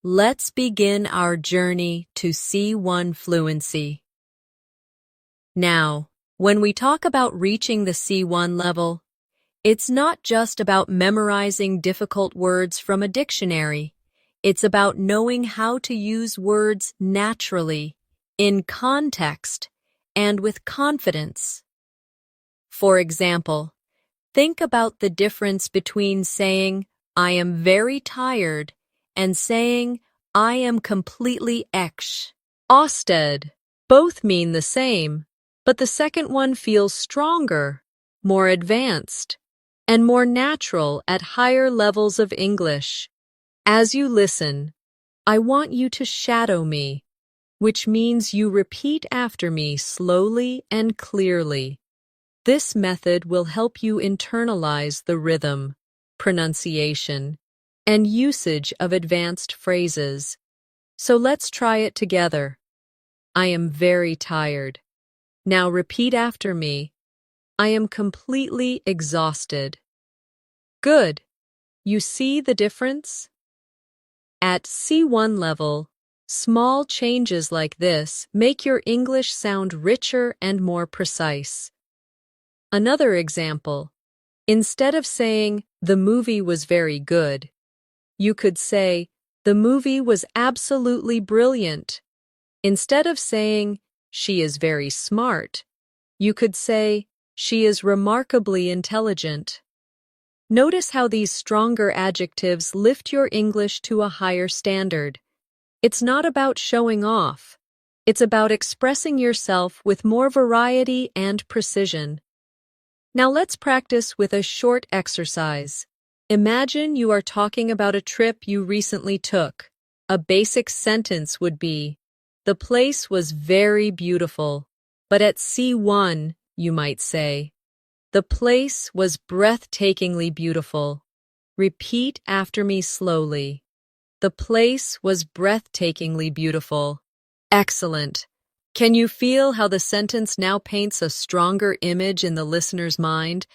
Let's begin our journey to C1 fluency. Now, when we talk about reaching the C1 level, it's not just about memorizing difficult words from a dictionary. It's about knowing how to use words naturally, in context, and with confidence. For example, think about the difference between saying, "I am very tired," and saying, "I am completely exhausted." Both mean the same, but the second one feels stronger, more advanced, and more natural at higher levels of English. As you listen, I want you to shadow me, which means you repeat after me slowly and clearly. This method will help you internalize the rhythm, pronunciation, and usage of advanced phrases. So let's try it together. I am very tired. Now repeat after me. I am completely exhausted. Good. You see the difference? At C1 level, small changes like this make your English sound richer and more precise. Another example. Instead of saying, "The movie was very good," you could say, "The movie was absolutely brilliant." Instead of saying, "She is very smart," you could say, "She is remarkably intelligent." Notice how these stronger adjectives lift your English to a higher standard. It's not about showing off. It's about expressing yourself with more variety and precision. Now let's practice with a short exercise. Imagine you are talking about a trip you recently took. A basic sentence would be, "The place was very beautiful." But at C1, you might say, "The place was breathtakingly beautiful." Repeat after me slowly. The place was breathtakingly beautiful. Excellent. Can you feel how the sentence now paints a stronger image in the listener's mind?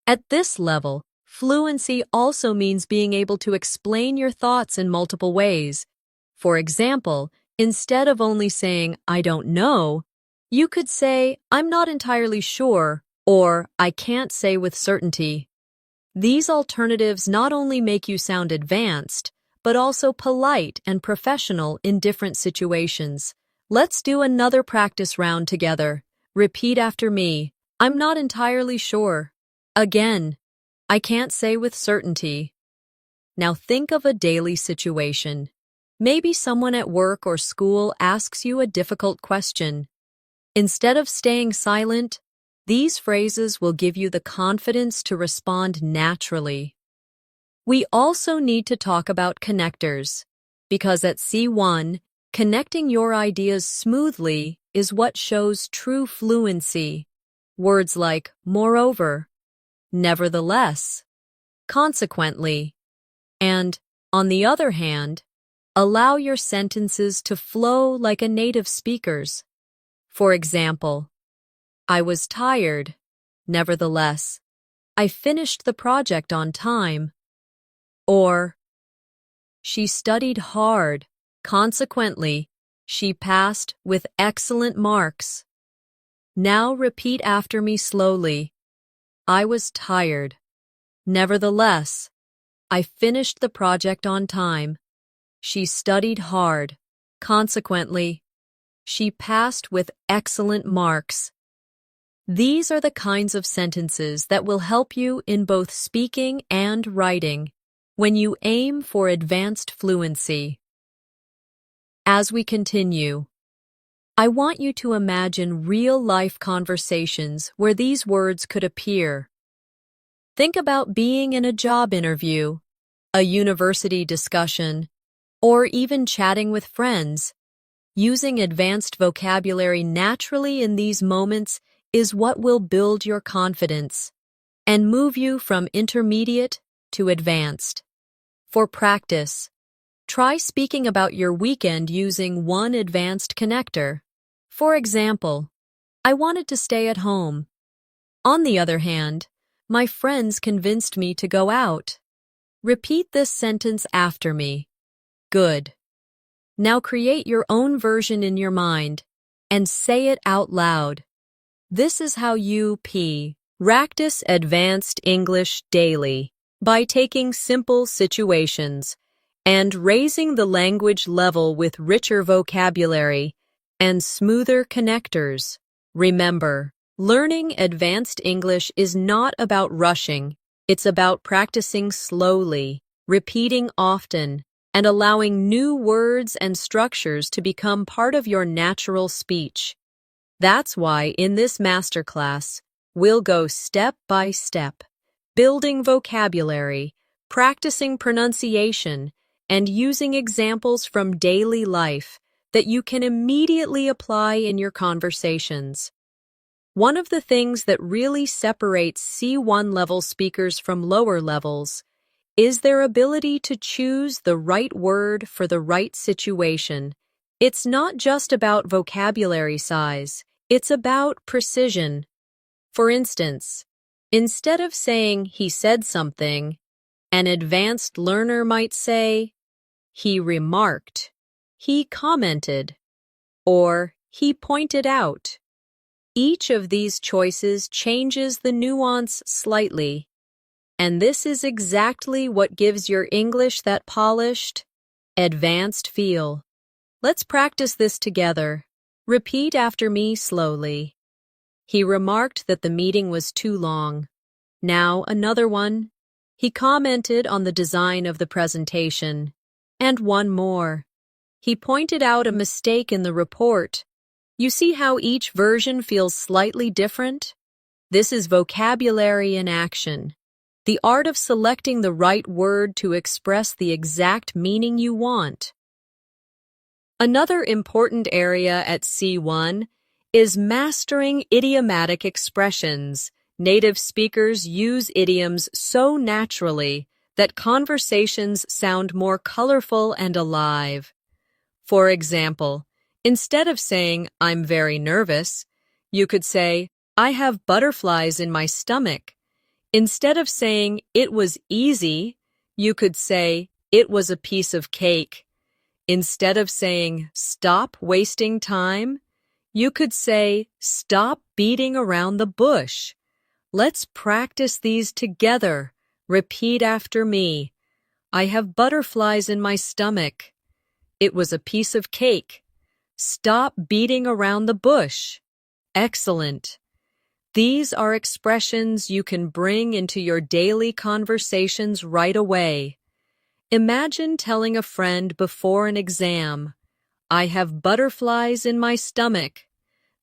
At this level, fluency also means being able to explain your thoughts in multiple ways. For example, instead of only saying, "I don't know," you could say, "I'm not entirely sure," or "I can't say with certainty." These alternatives not only make you sound advanced, but also polite and professional in different situations. Let's do another practice round together. Repeat after me. I'm not entirely sure. Again, I can't say with certainty. Now think of a daily situation. Maybe someone at work or school asks you a difficult question. Instead of staying silent, these phrases will give you the confidence to respond naturally. We also need to talk about connectors, because at C1, connecting your ideas smoothly is what shows true fluency. Words like moreover, nevertheless, consequently, and, on the other hand, allow your sentences to flow like a native speaker's. For example, I was tired. Nevertheless, I finished the project on time. Or, she studied hard. Consequently, she passed with excellent marks. Now repeat after me slowly. I was tired. Nevertheless, I finished the project on time. She studied hard. Consequently, she passed with excellent marks. These are the kinds of sentences that will help you in both speaking and writing when you aim for advanced fluency. As we continue, I want you to imagine real-life conversations where these words could appear. Think about being in a job interview, a university discussion, or even chatting with friends. Using advanced vocabulary naturally in these moments is what will build your confidence and move you from intermediate to advanced. For practice, try speaking about your weekend using one advanced connector. For example, I wanted to stay at home. On the other hand, my friends convinced me to go out. Repeat this sentence after me. Good. Now create your own version in your mind and say it out loud. This is how you practice advanced English daily by taking simple situations and raising the language level with richer vocabulary and smoother connectors. Remember, learning advanced English is not about rushing. It's about practicing slowly, repeating often, and allowing new words and structures to become part of your natural speech. That's why in this masterclass, we'll go step by step, building vocabulary, practicing pronunciation, and using examples from daily life that you can immediately apply in your conversations. One of the things that really separates C1 level speakers from lower levels is their ability to choose the right word for the right situation. It's not just about vocabulary size, it's about precision. For instance, instead of saying he said something, an advanced learner might say, he remarked, he commented, or he pointed out. Each of these choices changes the nuance slightly, and this is exactly what gives your English that polished, advanced feel. Let's practice this together. Repeat after me slowly. He remarked that the meeting was too long. Now another one. He commented on the design of the presentation. And one more. He pointed out a mistake in the report. You see how each version feels slightly different? This is vocabulary in action. The art of selecting the right word to express the exact meaning you want. Another important area at C1 is mastering idiomatic expressions. Native speakers use idioms so naturally that conversations sound more colorful and alive. For example, instead of saying, I'm very nervous, you could say, I have butterflies in my stomach. Instead of saying, it was easy, you could say, it was a piece of cake. Instead of saying, stop wasting time, you could say, stop beating around the bush. Let's practice these together. Repeat after me. I have butterflies in my stomach. It was a piece of cake. Stop beating around the bush. Excellent. These are expressions you can bring into your daily conversations right away. Imagine telling a friend before an exam, I have butterflies in my stomach.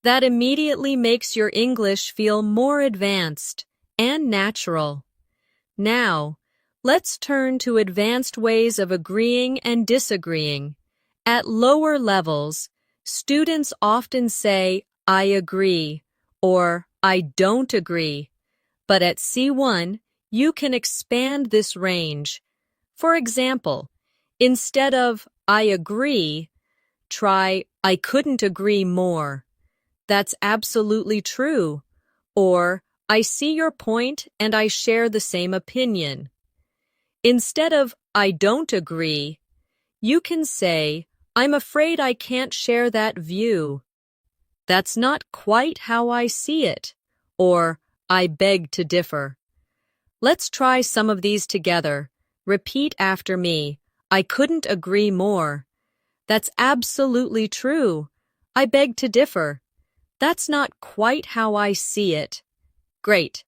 That immediately makes your English feel more advanced and natural. Now, let's turn to advanced ways of agreeing and disagreeing. At lower levels, students often say, I agree, or I don't agree. But at C1, you can expand this range. For example, instead of I agree, try I couldn't agree more. That's absolutely true. Or I see your point and I share the same opinion. Instead of I don't agree, you can say I'm afraid I can't share that view. That's not quite how I see it. Or I beg to differ. Let's try some of these together. Repeat after me. I couldn't agree more. That's absolutely true. I beg to differ. That's not quite how I see it. Great.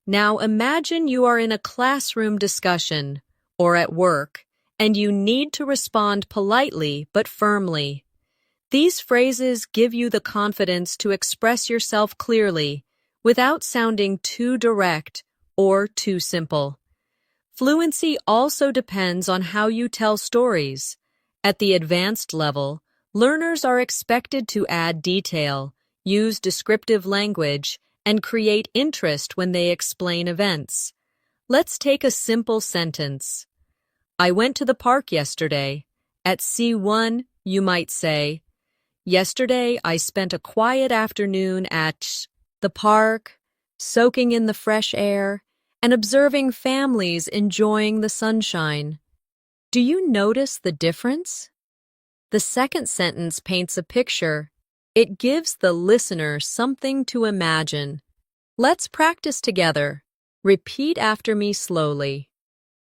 Now imagine you are in a classroom discussion or at work, and you need to respond politely but firmly. These phrases give you the confidence to express yourself clearly without sounding too direct or too simple. Fluency also depends on how you tell stories. At the advanced level, learners are expected to add detail, use descriptive language, and create interest when they explain events. Let's take a simple sentence. I went to the park yesterday. At C1, you might say, yesterday I spent a quiet afternoon at the park, soaking in the fresh air, and observing families enjoying the sunshine. Do you notice the difference? The second sentence paints a picture. It gives the listener something to imagine. Let's practice together. Repeat after me slowly.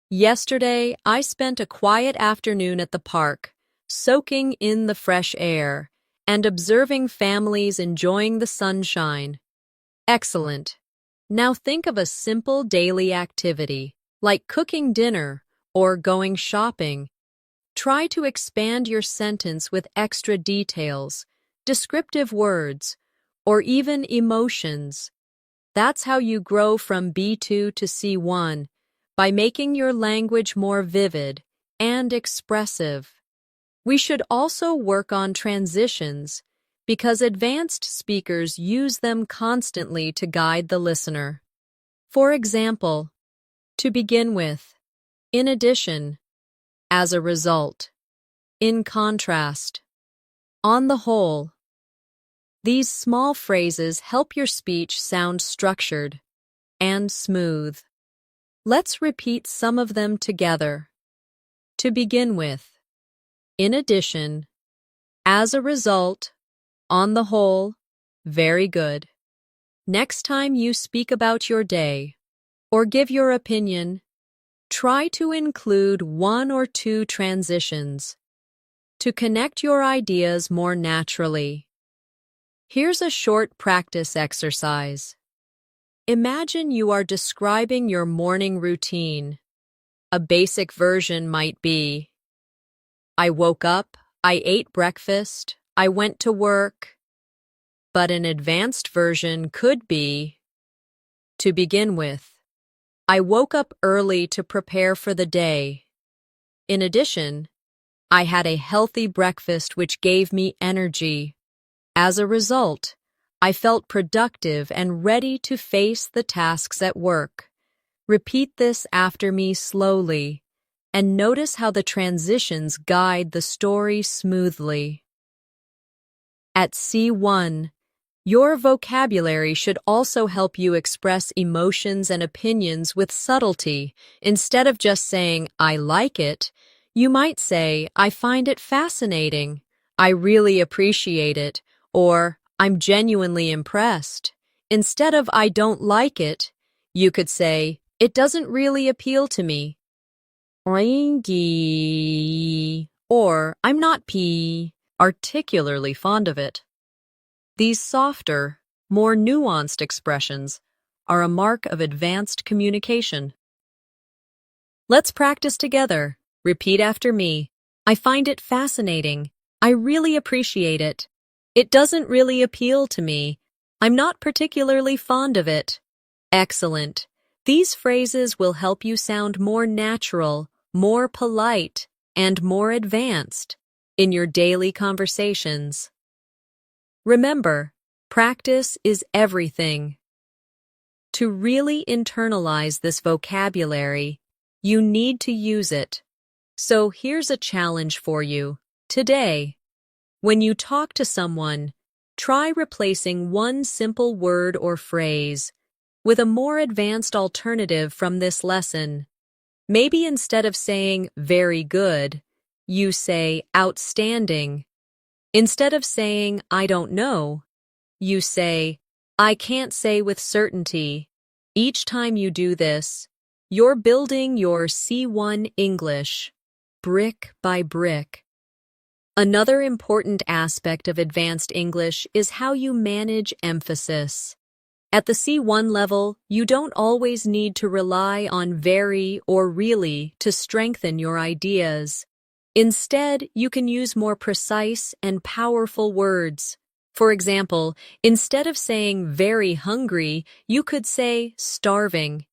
Yesterday, I spent a quiet afternoon at the park, soaking in the fresh air and observing families enjoying the sunshine. Excellent. Now think of a simple daily activity, like cooking dinner or going shopping. Try to expand your sentence with extra details, descriptive words, or even emotions. That's how you grow from B2 to C1, by making your language more vivid and expressive. We should also work on transitions, because advanced speakers use them constantly to guide the listener. For example, to begin with, in addition, as a result, in contrast, on the whole. These small phrases help your speech sound structured and smooth. Let's repeat some of them together. To begin with, in addition, as a result, on the whole, very good. Next time you speak about your day or give your opinion, try to include one or two transitions to connect your ideas more naturally. Here's a short practice exercise. Imagine you are describing your morning routine. A basic version might be, I woke up, I ate breakfast, I went to work. But an advanced version could be, to begin with, I woke up early to prepare for the day. In addition, I had a healthy breakfast which gave me energy. As a result, I felt productive and ready to face the tasks at work. Repeat this after me slowly, and notice how the transitions guide the story smoothly. At C1, your vocabulary should also help you express emotions and opinions with subtlety. Instead of just saying, I like it, you might say, I find it fascinating, I really appreciate it, or I'm genuinely impressed. Instead of I don't like it, you could say, it doesn't really appeal to me. Or I'm not particularly fond of it. These softer, more nuanced expressions are a mark of advanced communication. Let's practice together. Repeat after me. I find it fascinating. I really appreciate it. It doesn't really appeal to me. I'm not particularly fond of it. Excellent. These phrases will help you sound more natural, more polite, and more advanced in your daily conversations. Remember, practice is everything. To really internalize this vocabulary, you need to use it. So here's a challenge for you. Today, when you talk to someone, try replacing one simple word or phrase with a more advanced alternative from this lesson. Maybe instead of saying very good, you say outstanding. Instead of saying I don't know, you say I can't say with certainty. Each time you do this, you're building your C1 English, brick by brick. Another important aspect of advanced English is how you manage emphasis. At the C1 level, you don't always need to rely on very or really to strengthen your ideas. Instead, you can use more precise and powerful words. For example, instead of saying very hungry, you could say starving.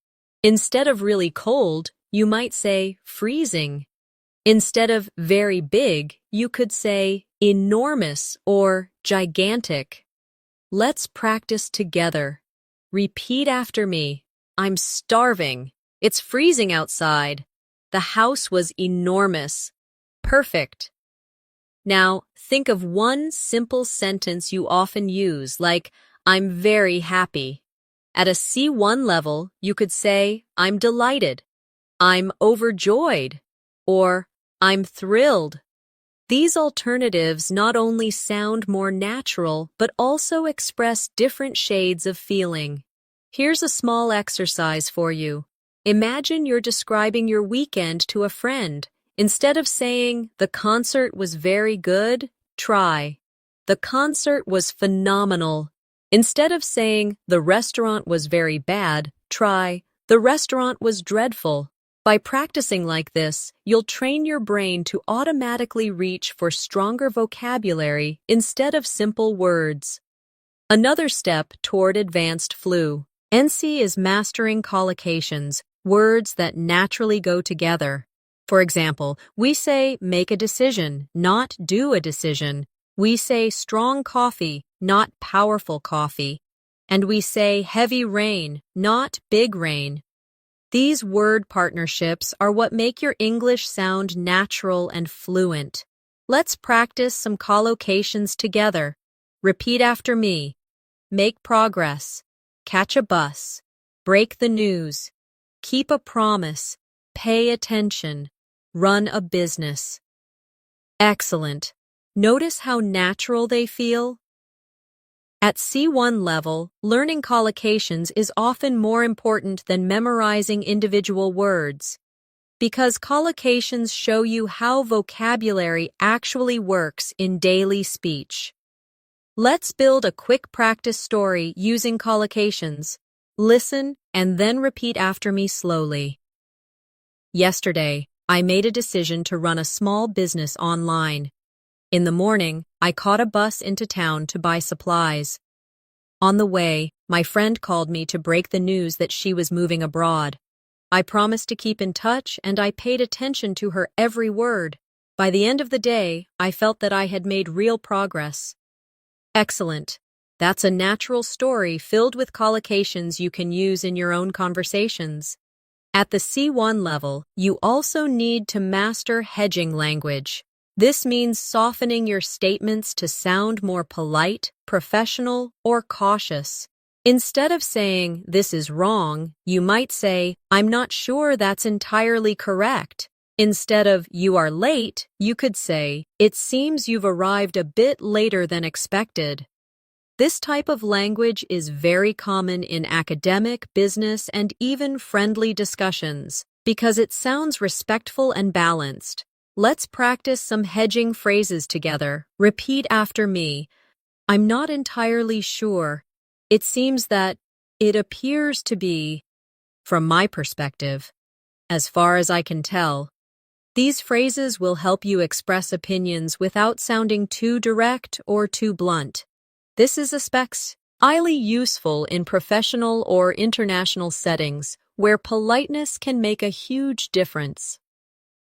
Instead of really cold, you might say freezing. Instead of very big, you could say enormous or gigantic. Let's practice together. Repeat after me. I'm starving. It's freezing outside. The house was enormous. Perfect. Now, think of one simple sentence you often use, like, I'm very happy. At a C1 level, you could say, I'm delighted, I'm overjoyed, or I'm thrilled. These alternatives not only sound more natural, but also express different shades of feeling. Here's a small exercise for you. Imagine you're describing your weekend to a friend. Instead of saying, "The concert was very good," try, "The concert was phenomenal." Instead of saying, "The restaurant was very bad," try, "The restaurant was dreadful." By practicing like this, you'll train your brain to automatically reach for stronger vocabulary instead of simple words. Another step toward advanced fluency is mastering collocations, words that naturally go together. For example, we say make a decision, not do a decision. We say strong coffee, not powerful coffee. And we say heavy rain, not big rain. These word partnerships are what make your English sound natural and fluent. Let's practice some collocations together. Repeat after me. Make progress. Catch a bus. Break the news. Keep a promise. Pay attention. Run a business. Excellent. Notice how natural they feel? At C1 level, learning collocations is often more important than memorizing individual words, because collocations show you how vocabulary actually works in daily speech. Let's build a quick practice story using collocations. Listen and then repeat after me slowly. Yesterday, I made a decision to run a small business online. In the morning, I caught a bus into town to buy supplies. On the way, my friend called me to break the news that she was moving abroad. I promised to keep in touch, and I paid attention to her every word. By the end of the day, I felt that I had made real progress. Excellent. That's a natural story filled with collocations you can use in your own conversations. At the C1 level, you also need to master hedging language. This means softening your statements to sound more polite, professional, or cautious. Instead of saying, "This is wrong," you might say, "I'm not sure that's entirely correct." Instead of, "You are late," you could say, "It seems you've arrived a bit later than expected." This type of language is very common in academic, business, and even friendly discussions because it sounds respectful and balanced. Let's practice some hedging phrases together. Repeat after me. I'm not entirely sure. It seems that. It appears to be. From my perspective. As far as I can tell. These phrases will help you express opinions without sounding too direct or too blunt. This is especially useful in professional or international settings where politeness can make a huge difference.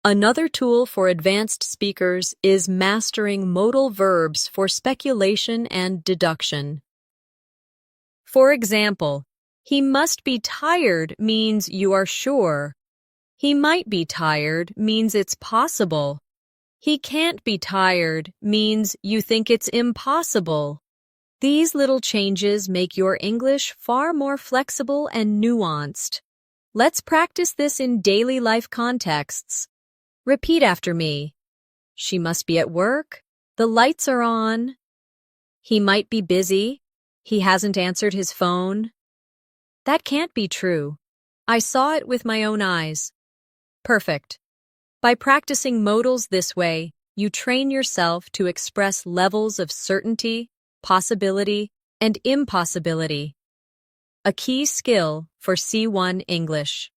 Another tool for advanced speakers is mastering modal verbs for speculation and deduction. For example, he must be tired means you are sure. He might be tired means it's possible. He can't be tired means you think it's impossible. These little changes make your English far more flexible and nuanced. Let's practice this in daily life contexts. Repeat after me. She must be at work. The lights are on. He might be busy. He hasn't answered his phone. That can't be true. I saw it with my own eyes. Perfect. By practicing modals this way, you train yourself to express levels of certainty, possibility, and impossibility. A key skill for C1 English.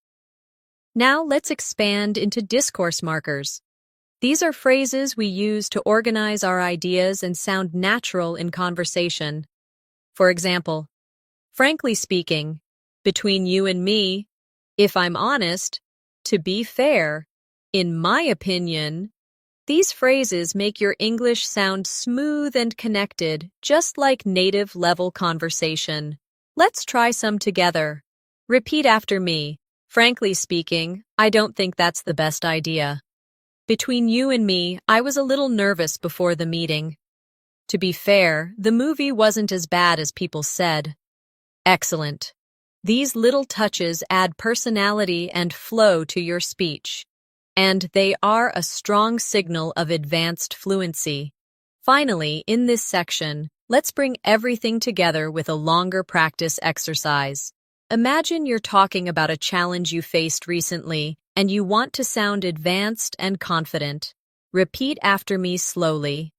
Now let's expand into discourse markers. These are phrases we use to organize our ideas and sound natural in conversation. For example, frankly speaking, between you and me, if I'm honest, to be fair, in my opinion. These phrases make your English sound smooth and connected, just like native-level conversation. Let's try some together. Repeat after me. Frankly speaking, I don't think that's the best idea. Between you and me, I was a little nervous before the meeting. To be fair, the movie wasn't as bad as people said. Excellent. These little touches add personality and flow to your speech. and they are a strong signal of advanced fluency. Finally, in this section, let's bring everything together with a longer practice exercise. Imagine you're talking about a challenge you faced recently, and you want to sound advanced and confident. Repeat after me slowly.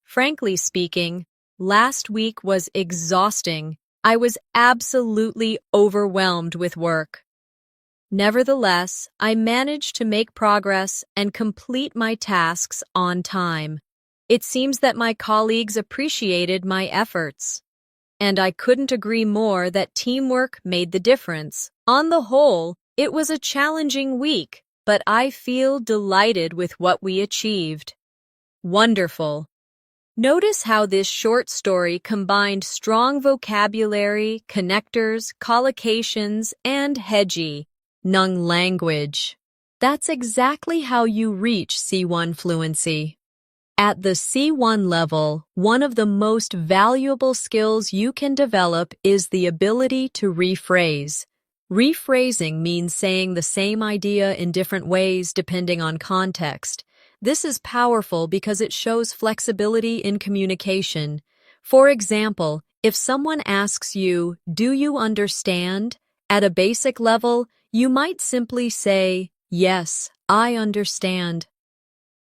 Frankly speaking, last week was exhausting. I was absolutely overwhelmed with work. Nevertheless, I managed to make progress and complete my tasks on time. It seems that my colleagues appreciated my efforts. And I couldn't agree more that teamwork made the difference. On the whole, it was a challenging week, but I feel delighted with what we achieved. Wonderful. Notice how this short story combined strong vocabulary, connectors, collocations, and hedgy, Nung language. That's exactly how you reach C1 fluency. At the C1 level, one of the most valuable skills you can develop is the ability to rephrase. Rephrasing means saying the same idea in different ways depending on context. This is powerful because it shows flexibility in communication. For example, if someone asks you, "Do you understand?" At a basic level, you might simply say, "Yes, I understand."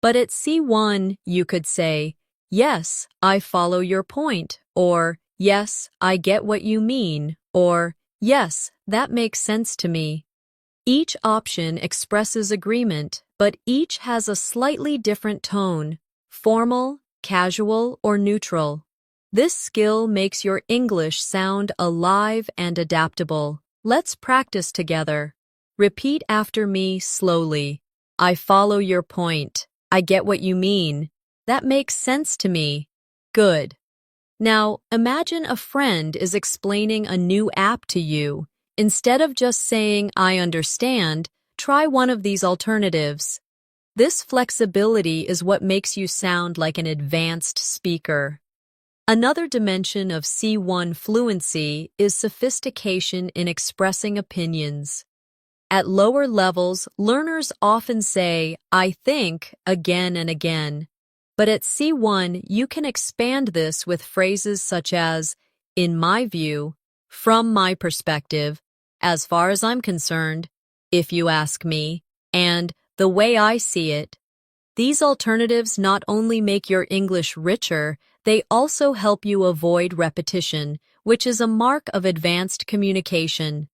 But at C1, you could say, "Yes, I follow your point," or "Yes, I get what you mean," or "Yes, that makes sense to me." Each option expresses agreement, but each has a slightly different tone, formal, casual, or neutral. This skill makes your English sound alive and adaptable. Let's practice together. Repeat after me slowly. I follow your point. I get what you mean. That makes sense to me. Good. Now, imagine a friend is explaining a new app to you. Instead of just saying, "I understand," try one of these alternatives. This flexibility is what makes you sound like an advanced speaker. Another dimension of C1 fluency is sophistication in expressing opinions. At lower levels, learners often say, "I think," again and again. But at C1, you can expand this with phrases such as, "In my view," "From my perspective," "As far as I'm concerned," "If you ask me," and "The way I see it." These alternatives not only make your English richer, they also help you avoid repetition, which is a mark of advanced communication.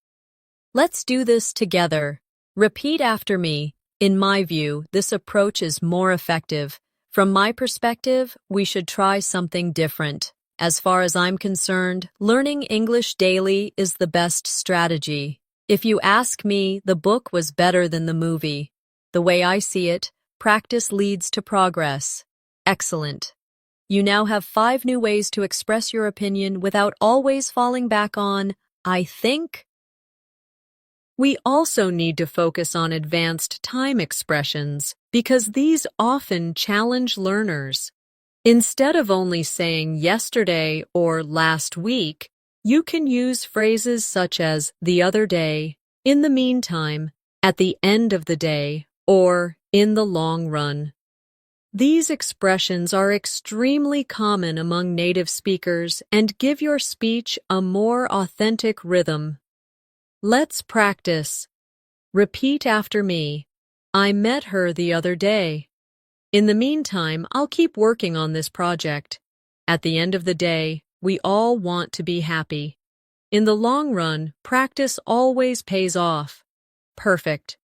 Let's do this together. Repeat after me. In my view, this approach is more effective. From my perspective, we should try something different. As far as I'm concerned, learning English daily is the best strategy. If you ask me, the book was better than the movie. The way I see it, practice leads to progress. Excellent. You now have 5 new ways to express your opinion without always falling back on, "I think." We also need to focus on advanced time expressions because these often challenge learners. Instead of only saying yesterday or last week, you can use phrases such as the other day, in the meantime, at the end of the day, or in the long run. These expressions are extremely common among native speakers and give your speech a more authentic rhythm. Let's practice. Repeat after me. I met her the other day. In the meantime, I'll keep working on this project. At the end of the day, we all want to be happy. In the long run, practice always pays off. Perfect.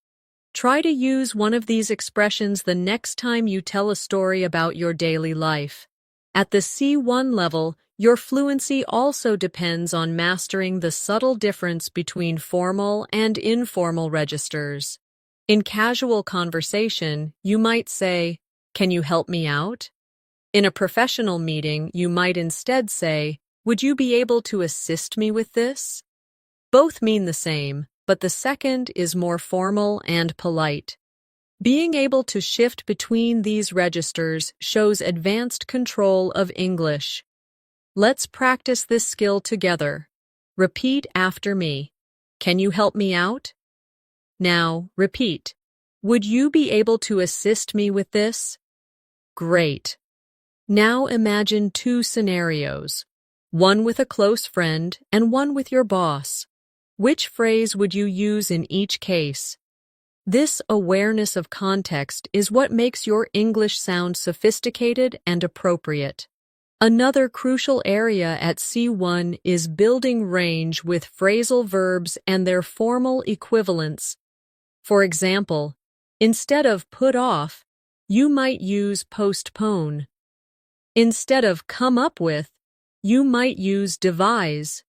Try to use one of these expressions the next time you tell a story about your daily life. At the C1 level, your fluency also depends on mastering the subtle difference between formal and informal registers. In casual conversation, you might say, "Can you help me out?" In a professional meeting, you might instead say, "Would you be able to assist me with this?" Both mean the same, but the second is more formal and polite. Being able to shift between these registers shows advanced control of English. Let's practice this skill together. Repeat after me. Can you help me out? Now, repeat. Would you be able to assist me with this? Great. Now imagine two scenarios, one with a close friend and one with your boss. Which phrase would you use in each case? This awareness of context is what makes your English sound sophisticated and appropriate. Another crucial area at C1 is building range with phrasal verbs and their formal equivalents. For example, instead of put off, you might use postpone. Instead of come up with, you might use devise.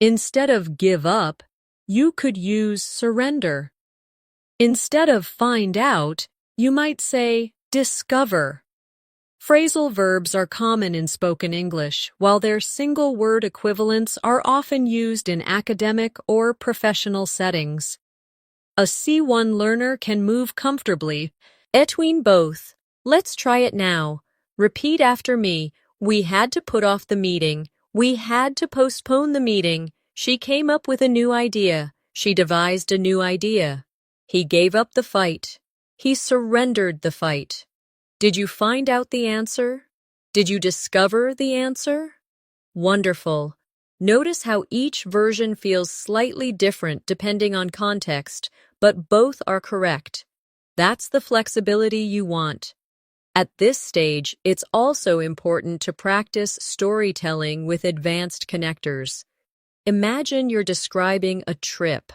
Instead of give up, you could use surrender. Instead of find out, you might say discover. Phrasal verbs are common in spoken English, while their single-word equivalents are often used in academic or professional settings. A C1 learner can move comfortably between both. Let's try it now. Repeat after me. We had to put off the meeting. We had to postpone the meeting. She came up with a new idea. She devised a new idea. He gave up the fight. He surrendered the fight. Did you find out the answer? Did you discover the answer? Wonderful. Notice how each version feels slightly different depending on context, but both are correct. That's the flexibility you want. At this stage, it's also important to practice storytelling with advanced connectors. Imagine you're describing a trip.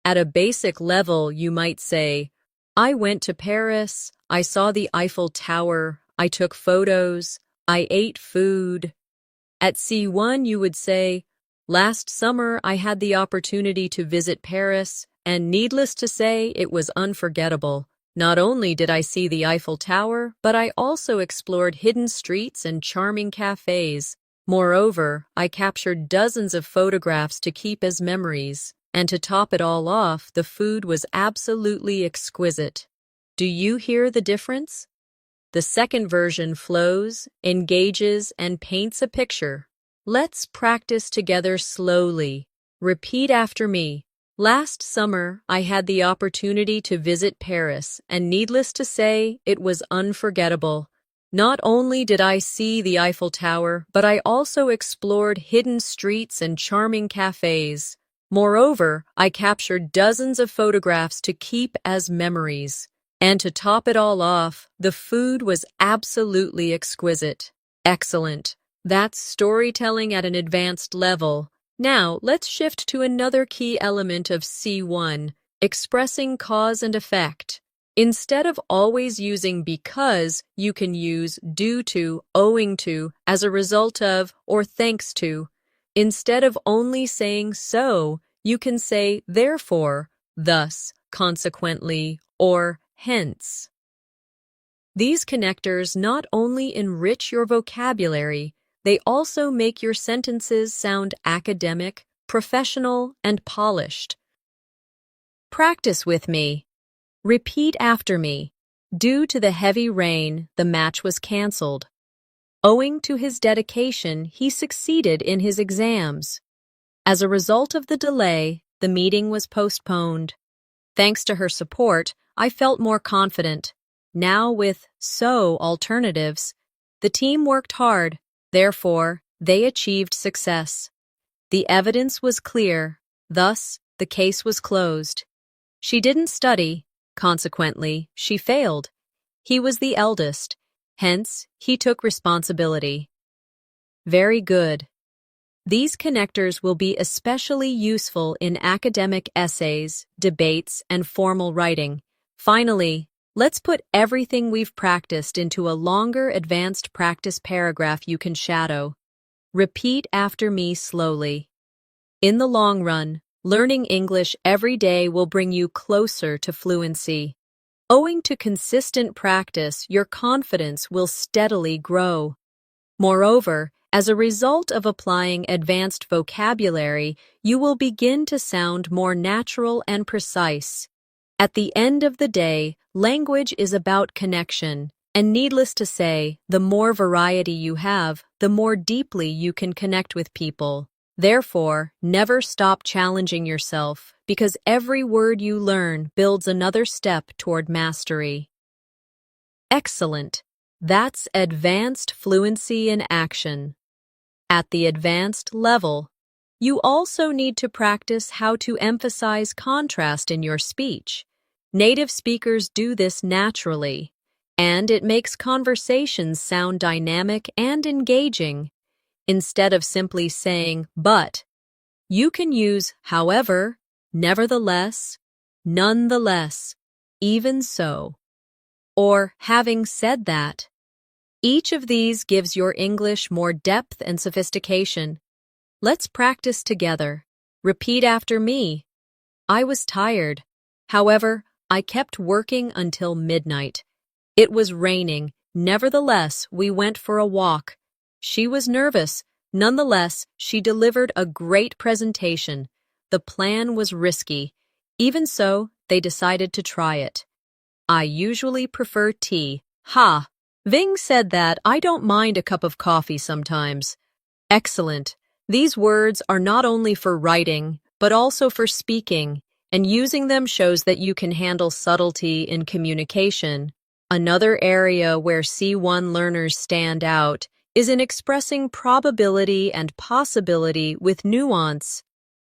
At a basic level, you might say, I went to Paris, I saw the Eiffel Tower, I took photos, I ate food. At C1, you would say, last summer I had the opportunity to visit Paris, and needless to say, it was unforgettable. Not only did I see the Eiffel Tower, but I also explored hidden streets and charming cafes. Moreover, I captured dozens of photographs to keep as memories. And to top it all off, the food was absolutely exquisite. Do you hear the difference? The second version flows, engages, and paints a picture. Let's practice together slowly. Repeat after me. Last summer, I had the opportunity to visit Paris, and needless to say, it was unforgettable. Not only did I see the Eiffel Tower, but I also explored hidden streets and charming cafes. Moreover, I captured dozens of photographs to keep as memories. And to top it all off, the food was absolutely exquisite. Excellent. That's storytelling at an advanced level. Now, let's shift to another key element of C1, expressing cause and effect. Instead of always using because, you can use due to, owing to, as a result of, or thanks to. Instead of only saying so, you can say therefore, thus, consequently, or hence. These connectors not only enrich your vocabulary, they also make your sentences sound academic, professional, and polished. Practice with me. Repeat after me. Due to the heavy rain, the match was canceled. Owing to his dedication, he succeeded in his exams. As a result of the delay, the meeting was postponed. Thanks to her support, I felt more confident. Now with so alternatives, the team worked hard. Therefore, they achieved success. The evidence was clear. Thus, the case was closed. She didn't study. Consequently, she failed. He was the eldest. Hence, he took responsibility. Very good. These connectors will be especially useful in academic essays, debates, and formal writing. Finally, let's put everything we've practiced into a longer, advanced practice paragraph you can shadow. Repeat after me slowly. In the long run, learning English every day will bring you closer to fluency. Owing to consistent practice, your confidence will steadily grow. Moreover, as a result of applying advanced vocabulary, you will begin to sound more natural and precise. At the end of the day, language is about connection, and needless to say, the more variety you have, the more deeply you can connect with people. Therefore, never stop challenging yourself, because every word you learn builds another step toward mastery. Excellent. That's advanced fluency in action. At the advanced level, you also need to practice how to emphasize contrast in your speech. Native speakers do this naturally, and it makes conversations sound dynamic and engaging. Instead of simply saying, but, you can use however, nevertheless, nonetheless, even so, or having said that. Each of these gives your English more depth and sophistication. Let's practice together. Repeat after me. I was tired. However, I kept working until midnight. It was raining. Nevertheless, we went for a walk. She was nervous. Nonetheless, she delivered a great presentation. The plan was risky. Even so, they decided to try it. I usually prefer tea. Ha! Ving said that I don't mind a cup of coffee sometimes. Excellent. These words are not only for writing, but also for speaking, and using them shows that you can handle subtlety in communication. Another area where C1 learners stand out is in expressing probability and possibility with nuance.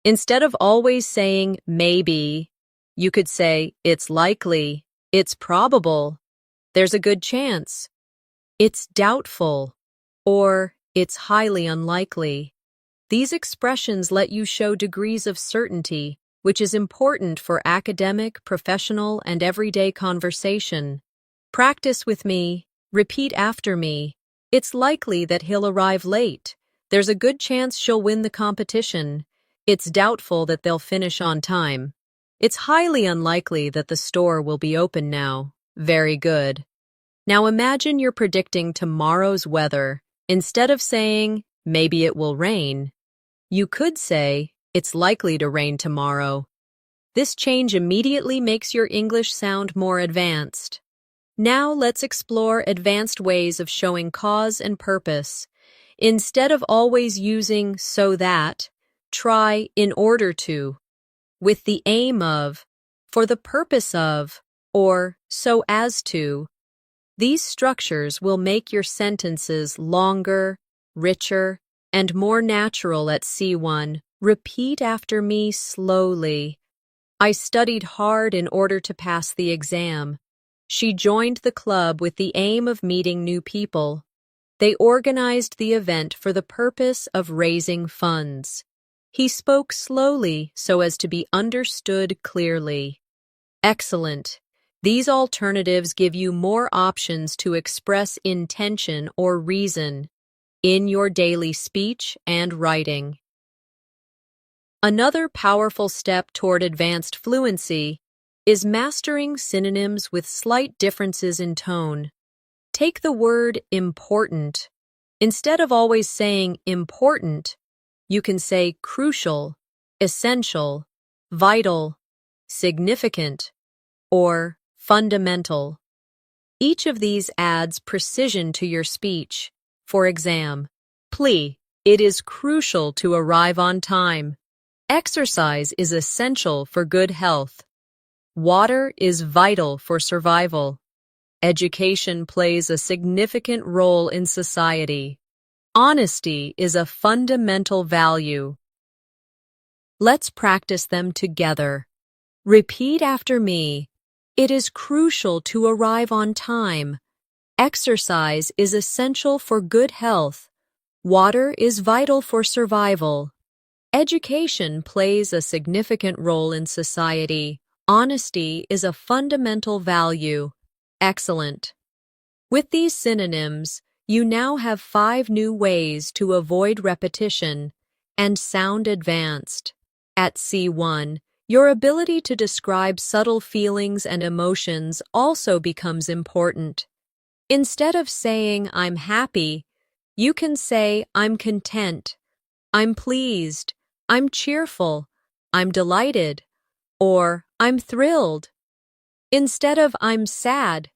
Instead of always saying maybe, you could say it's likely, it's probable, there's a good chance, it's doubtful, or it's highly unlikely. These expressions let you show degrees of certainty, which is important for academic, professional, and everyday conversation. Practice with me. Repeat after me. It's likely that he'll arrive late. There's a good chance she'll win the competition. It's doubtful that they'll finish on time. It's highly unlikely that the store will be open now. Very good. Now imagine you're predicting tomorrow's weather. Instead of saying, maybe it will rain, you could say, it's likely to rain tomorrow. This change immediately makes your English sound more advanced. Now let's explore advanced ways of showing cause and purpose. Instead of always using so that, try in order to, with the aim of, for the purpose of, or so as to. These structures will make your sentences longer, richer, and more natural at C1. Repeat after me slowly. I studied hard in order to pass the exam. She joined the club with the aim of meeting new people. They organized the event for the purpose of raising funds. He spoke slowly so as to be understood clearly. Excellent. These alternatives give you more options to express intention or reason in your daily speech and writing. Another powerful step toward advanced fluency is mastering synonyms with slight differences in tone. Take the word important. Instead of always saying important, you can say crucial, essential, vital, significant, or fundamental. Each of these adds precision to your speech. For example, plea, it is crucial to arrive on time. Exercise is essential for good health. Water is vital for survival. Education plays a significant role in society. Honesty is a fundamental value. Let's practice them together. Repeat after me. It is crucial to arrive on time. Exercise is essential for good health. Water is vital for survival. Education plays a significant role in society. Honesty is a fundamental value. Excellent. With these synonyms, you now have 5 new ways to avoid repetition and sound advanced. At C1, your ability to describe subtle feelings and emotions also becomes important. Instead of saying, I'm happy, you can say, I'm content, I'm pleased, I'm cheerful, I'm delighted, or I'm thrilled. Instead of I'm sad,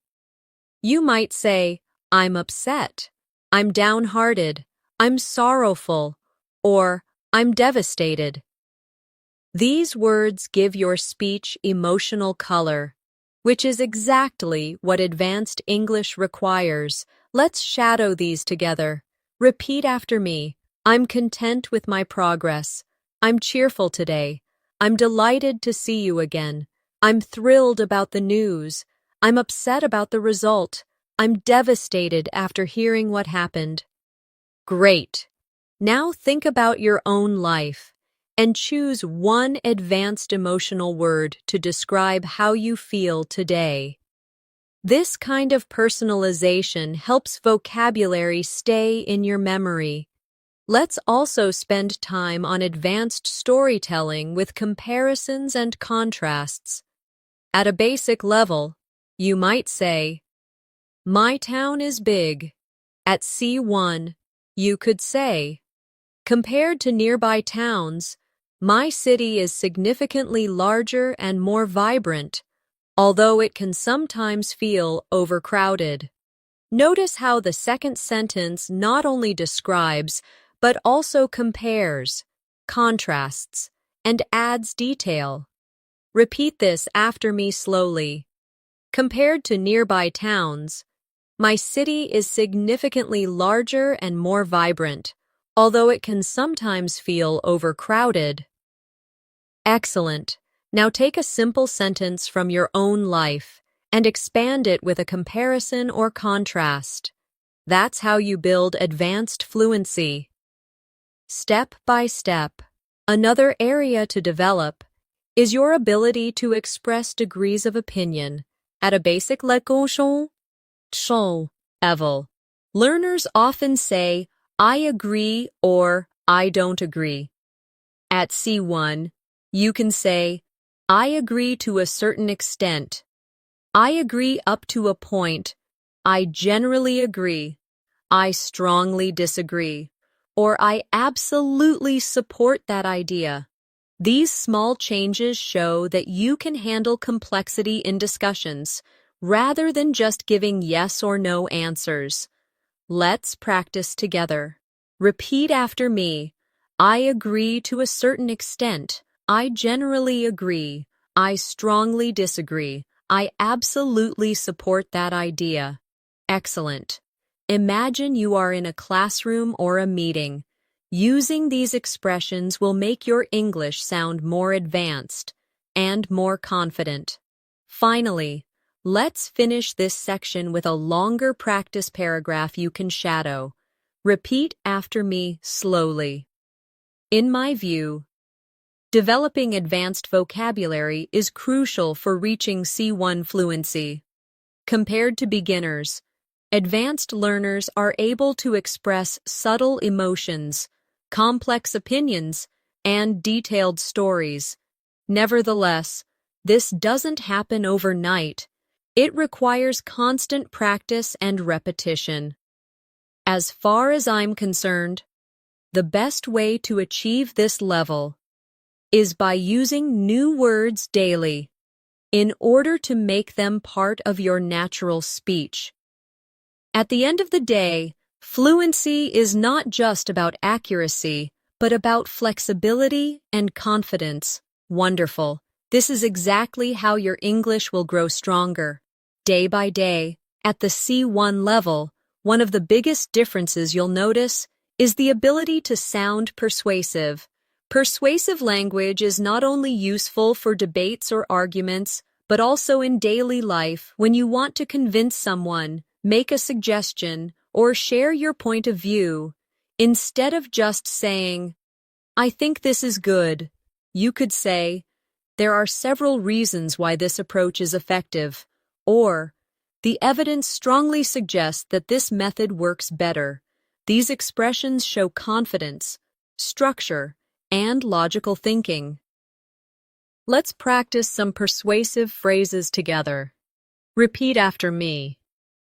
you might say, I'm upset, I'm downhearted, I'm sorrowful, or I'm devastated. These words give your speech emotional color, which is exactly what advanced English requires. Let's shadow these together. Repeat after me. I'm content with my progress. I'm cheerful today. I'm delighted to see you again. I'm thrilled about the news. I'm upset about the result. I'm devastated after hearing what happened. Great. Now think about your own life and choose one advanced emotional word to describe how you feel today. This kind of personalization helps vocabulary stay in your memory. Let's also spend time on advanced storytelling with comparisons and contrasts. At a basic level, you might say, "My town is big." At C1, you could say, "Compared to nearby towns, my city is significantly larger and more vibrant, although it can sometimes feel overcrowded." Notice how the second sentence not only describes, but also compares, contrasts, and adds detail. Repeat this after me slowly. Compared to nearby towns, my city is significantly larger and more vibrant, although it can sometimes feel overcrowded. Excellent. Now take a simple sentence from your own life and expand it with a comparison or contrast. That's how you build advanced fluency. Step by step. Another area to develop is your ability to express degrees of opinion at a basic level. Learners often say, "I agree" or "I don't agree." At C1, you can say, "I agree to a certain extent." "I agree up to a point." "I generally agree." "I strongly disagree." Or "I absolutely support that idea." These small changes show that you can handle complexity in discussions, rather than just giving yes or no answers. Let's practice together. Repeat after me. I agree to a certain extent. I generally agree. I strongly disagree. I absolutely support that idea. Excellent. Imagine you are in a classroom or a meeting. Using these expressions will make your English sound more advanced and more confident. Finally, let's finish this section with a longer practice paragraph you can shadow. Repeat after me slowly. In my view, developing advanced vocabulary is crucial for reaching C1 fluency. Compared to beginners, advanced learners are able to express subtle emotions, complex opinions, and detailed stories. Nevertheless, this doesn't happen overnight. It requires constant practice and repetition. As far as I'm concerned, the best way to achieve this level is by using new words daily in order to make them part of your natural speech. At the end of the day, fluency is not just about accuracy, but about flexibility and confidence. Wonderful. This is exactly how your English will grow stronger. Day by day, at the C1 level, one of the biggest differences you'll notice is the ability to sound persuasive. Persuasive language is not only useful for debates or arguments, but also in daily life when you want to convince someone, make a suggestion, or share your point of view. Instead of just saying, "I think this is good," you could say, "There are several reasons why this approach is effective," or "The evidence strongly suggests that this method works better." These expressions show confidence, structure, and logical thinking. Let's practice some persuasive phrases together. Repeat after me.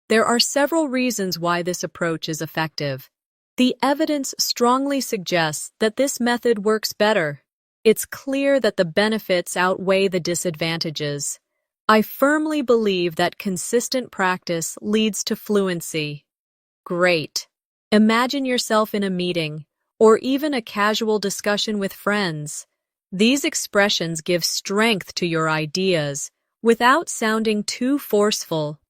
There are several reasons why this approach is effective. The evidence strongly suggests that this method works better. It's clear that the benefits outweigh the disadvantages. I firmly believe that consistent practice leads to fluency. Great. Imagine yourself in a meeting, or even a casual discussion with friends. These expressions give strength to your ideas without sounding too forceful.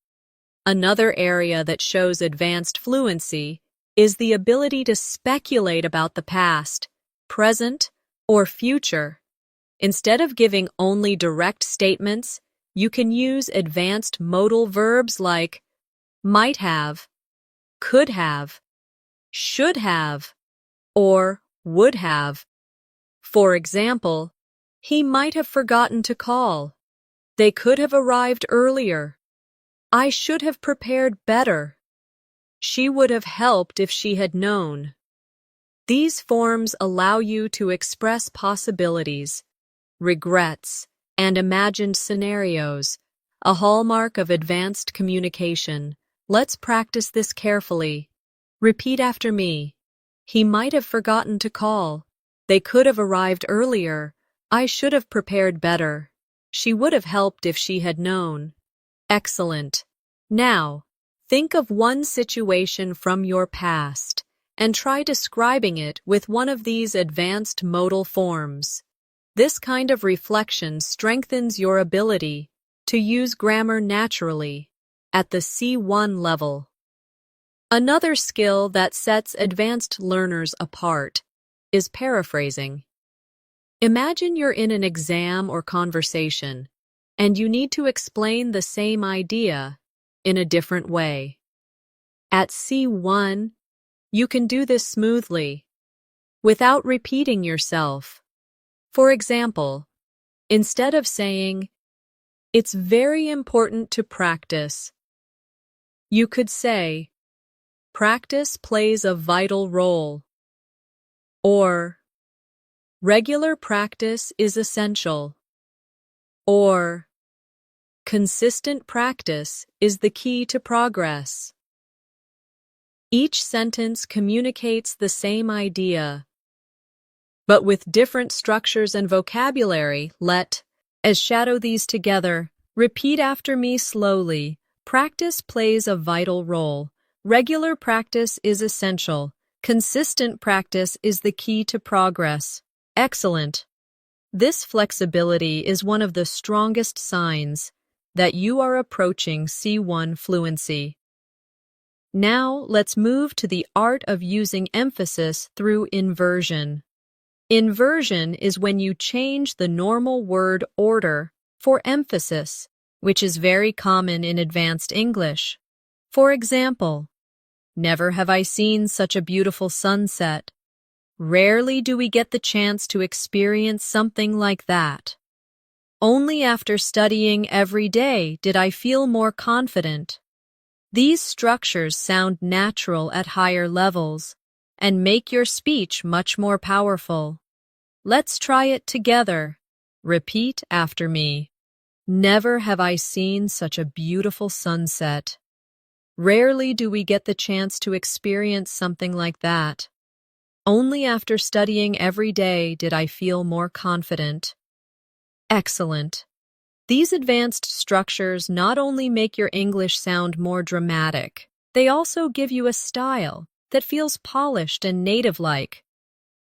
Another area that shows advanced fluency is the ability to speculate about the past, present, or future. Instead of giving only direct statements, you can use advanced modal verbs like might have, could have, should have, or would have. For example, he might have forgotten to call. They could have arrived earlier. I should have prepared better. She would have helped if she had known. These forms allow you to express possibilities, regrets, and imagined scenarios, a hallmark of advanced communication. Let's practice this carefully. Repeat after me. He might have forgotten to call. They could have arrived earlier. I should have prepared better. She would have helped if she had known. Excellent. Now, think of one situation from your past and try describing it with one of these advanced modal forms. This kind of reflection strengthens your ability to use grammar naturally at the C1 level. Another skill that sets advanced learners apart is paraphrasing. Imagine you're in an exam or conversation, and you need to explain the same idea in a different way. At C1, you can do this smoothly, without repeating yourself. For example, instead of saying, "It's very important to practice," you could say, "Practice plays a vital role," or "Regular practice is essential," or "Consistent practice is the key to progress." Each sentence communicates the same idea, but with different structures and vocabulary. Let's shadow these together. Repeat after me slowly. Practice plays a vital role. Regular practice is essential. Consistent practice is the key to progress. Excellent. This flexibility is one of the strongest signs that you are approaching C1 fluency. Now, let's move to the art of using emphasis through inversion. Inversion is when you change the normal word order for emphasis, which is very common in advanced English. For example, never have I seen such a beautiful sunset. Rarely do we get the chance to experience something like that. Only after studying every day did I feel more confident. These structures sound natural at higher levels and make your speech much more powerful. Let's try it together. Repeat after me. Never have I seen such a beautiful sunset. Rarely do we get the chance to experience something like that. Only after studying every day did I feel more confident. Excellent. These advanced structures not only make your English sound more dramatic, they also give you a style that feels polished and native-like.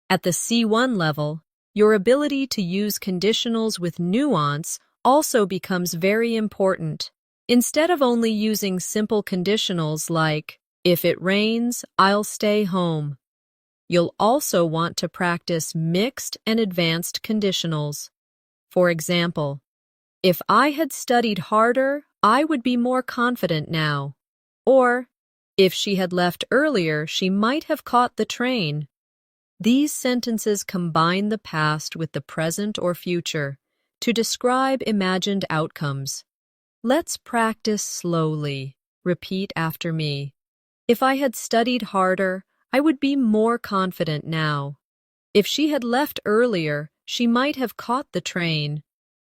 At the C1 level, your ability to use conditionals with nuance also becomes very important. Instead of only using simple conditionals like, "If it rains, I'll stay home," you'll also want to practice mixed and advanced conditionals. For example, "If I had studied harder, I would be more confident now." Or, "If she had left earlier, she might have caught the train." These sentences combine the past with the present or future to describe imagined outcomes. Let's practice slowly. Repeat after me. If I had studied harder, I would be more confident now. If she had left earlier, she might have caught the train.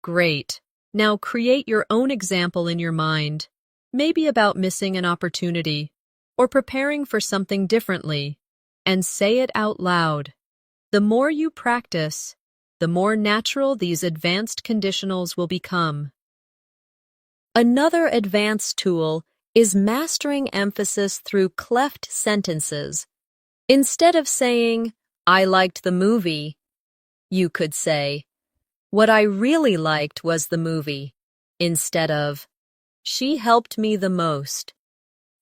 Great. Now create your own example in your mind, maybe about missing an opportunity or preparing for something differently, and say it out loud. The more you practice, the more natural these advanced conditionals will become. Another advanced tool is mastering emphasis through cleft sentences. Instead of saying, "I liked the movie," you could say, What I really liked was the movie. Instead of, she helped me the most,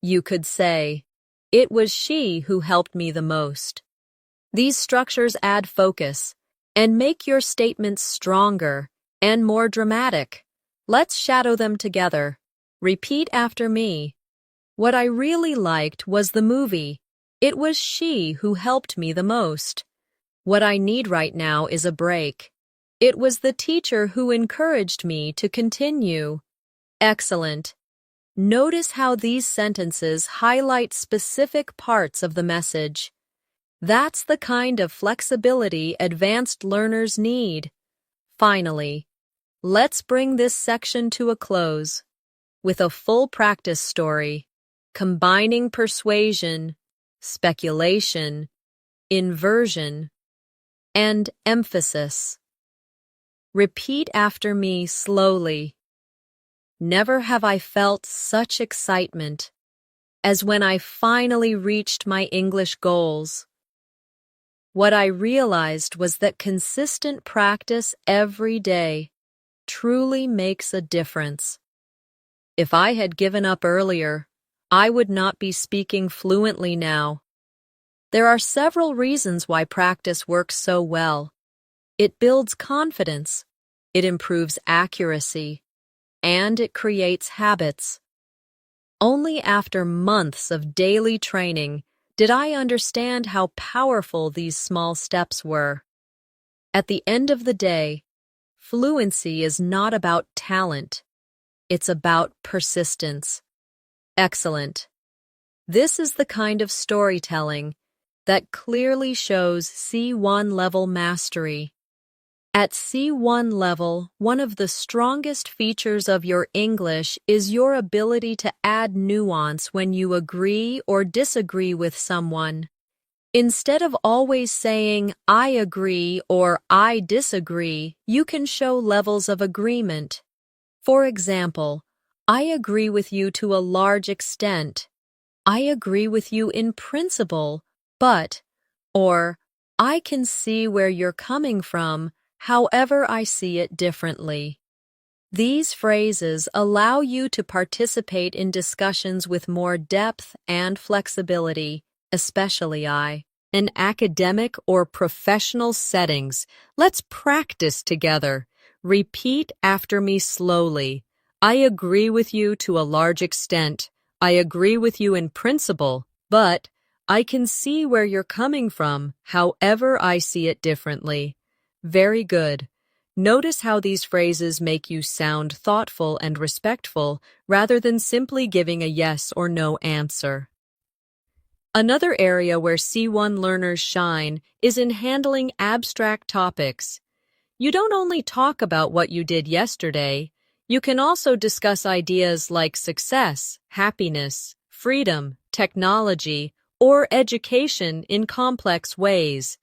you could say, it was she who helped me the most. These structures add focus and make your statements stronger and more dramatic. Let's shadow them together. Repeat after me. What I really liked was the movie. It was she who helped me the most. What I need right now is a break. It was the teacher who encouraged me to continue. Excellent. Notice how these sentences highlight specific parts of the message. That's the kind of flexibility advanced learners need. Finally, let's bring this section to a close with a full practice story, combining persuasion, speculation, inversion, and emphasis. Repeat after me slowly. Never have I felt such excitement as when I finally reached my English goals. What I realized was that consistent practice every day truly makes a difference. If I had given up earlier, I would not be speaking fluently now. There are several reasons why practice works so well. It builds confidence, it improves accuracy, and it creates habits. Only after months of daily training did I understand how powerful these small steps were. At the end of the day, fluency is not about talent. It's about persistence. Excellent. This is the kind of storytelling that clearly shows C1 level mastery. At C1 level, one of the strongest features of your English is your ability to add nuance when you agree or disagree with someone. Instead of always saying, I agree or I disagree, you can show levels of agreement. For example, I agree with you to a large extent. I agree with you in principle, but, or, I can see where you're coming from. However, I see it differently. These phrases allow you to participate in discussions with more depth and flexibility, especially in academic or professional settings. Let's practice together. Repeat after me slowly. I agree with you to a large extent. I agree with you in principle, but I can see where you're coming from. However, I see it differently. Very good. Notice how these phrases make you sound thoughtful and respectful rather than simply giving a yes or no answer. Another area where C1 learners shine is in handling abstract topics. You don't only talk about what you did yesterday, you can also discuss ideas like success, happiness, freedom, technology, or education in complex ways.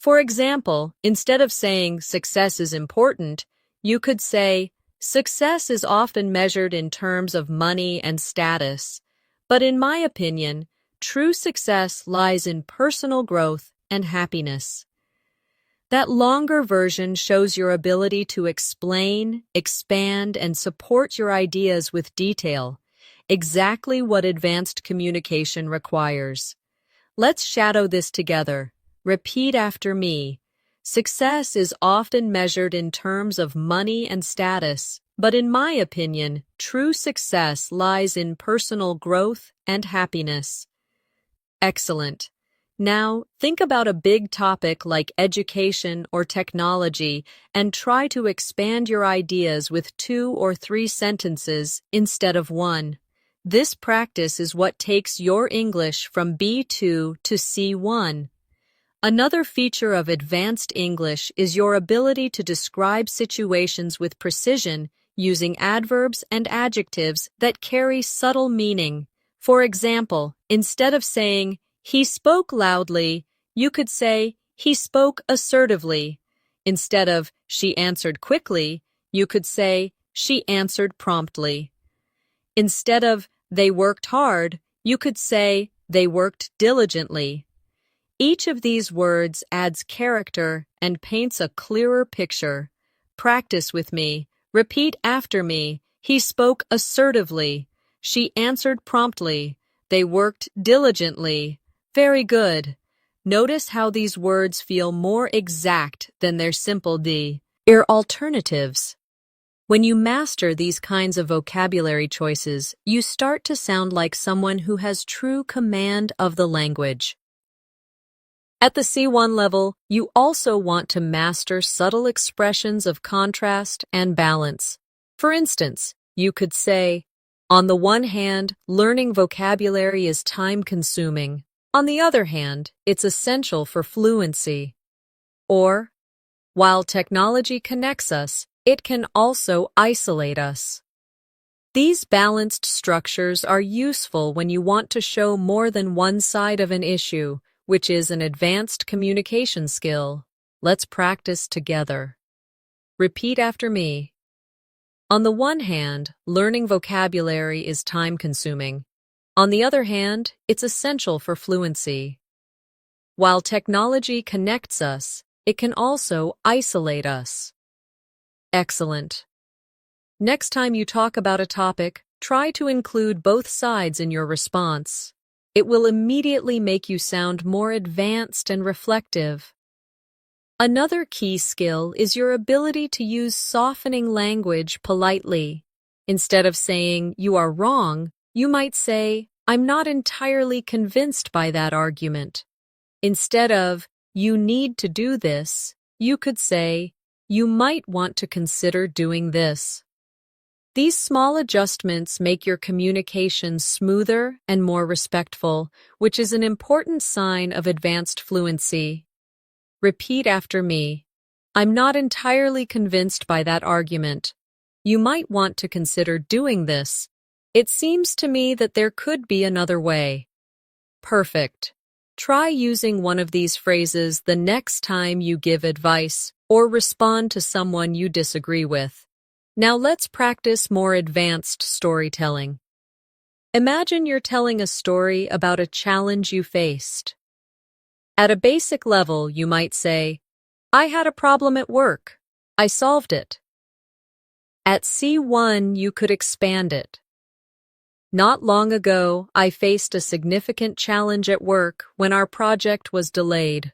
For example, instead of saying success is important, you could say success is often measured in terms of money and status. But in my opinion, true success lies in personal growth and happiness. That longer version shows your ability to explain, expand, and support your ideas with detail, exactly what advanced communication requires. Let's shadow this together. Repeat after me. Success is often measured in terms of money and status, but in my opinion, true success lies in personal growth and happiness. Excellent. Now, think about a big topic like education or technology and try to expand your ideas with 2 or 3 sentences instead of 1. This practice is what takes your English from B2 to C1. Another feature of advanced English is your ability to describe situations with precision using adverbs and adjectives that carry subtle meaning. For example, instead of saying, he spoke loudly, you could say, he spoke assertively. Instead of, she answered quickly, you could say, she answered promptly. Instead of, they worked hard, you could say, they worked diligently. Each of these words adds character and paints a clearer picture. practice with me. Repeat after me. He spoke assertively. She answered promptly. They worked diligently. Very good. Notice how these words feel more exact than their simple D. Alternatives. When you master these kinds of vocabulary choices, you start to sound like someone who has true command of the language. At the C1 level, you also want to master subtle expressions of contrast and balance. For instance, you could say, on the one hand, learning vocabulary is time-consuming. On the other hand, it's essential for fluency. Or, while technology connects us, it can also isolate us. These balanced structures are useful when you want to show more than one side of an issue, which is an advanced communication skill. Let's practice together. Repeat after me. On the one hand, learning vocabulary is time-consuming. On the other hand, it's essential for fluency. While technology connects us, it can also isolate us. Excellent. Next time you talk about a topic, try to include both sides in your response. It will immediately make you sound more advanced and reflective. Another key skill is your ability to use softening language politely. Instead of saying, "You are wrong," you might say, "I'm not entirely convinced by that argument." Instead of, "You need to do this," you could say, "You might want to consider doing this." These small adjustments make your communication smoother and more respectful, which is an important sign of advanced fluency. Repeat after me. I'm not entirely convinced by that argument. You might want to consider doing this. It seems to me that there could be another way. Perfect. Try using one of these phrases the next time you give advice or respond to someone you disagree with. Now let's practice more advanced storytelling. Imagine you're telling a story about a challenge you faced. At a basic level, you might say, "I had a problem at work. I solved it." At C1, you could expand it. Not long ago, I faced a significant challenge at work when our project was delayed.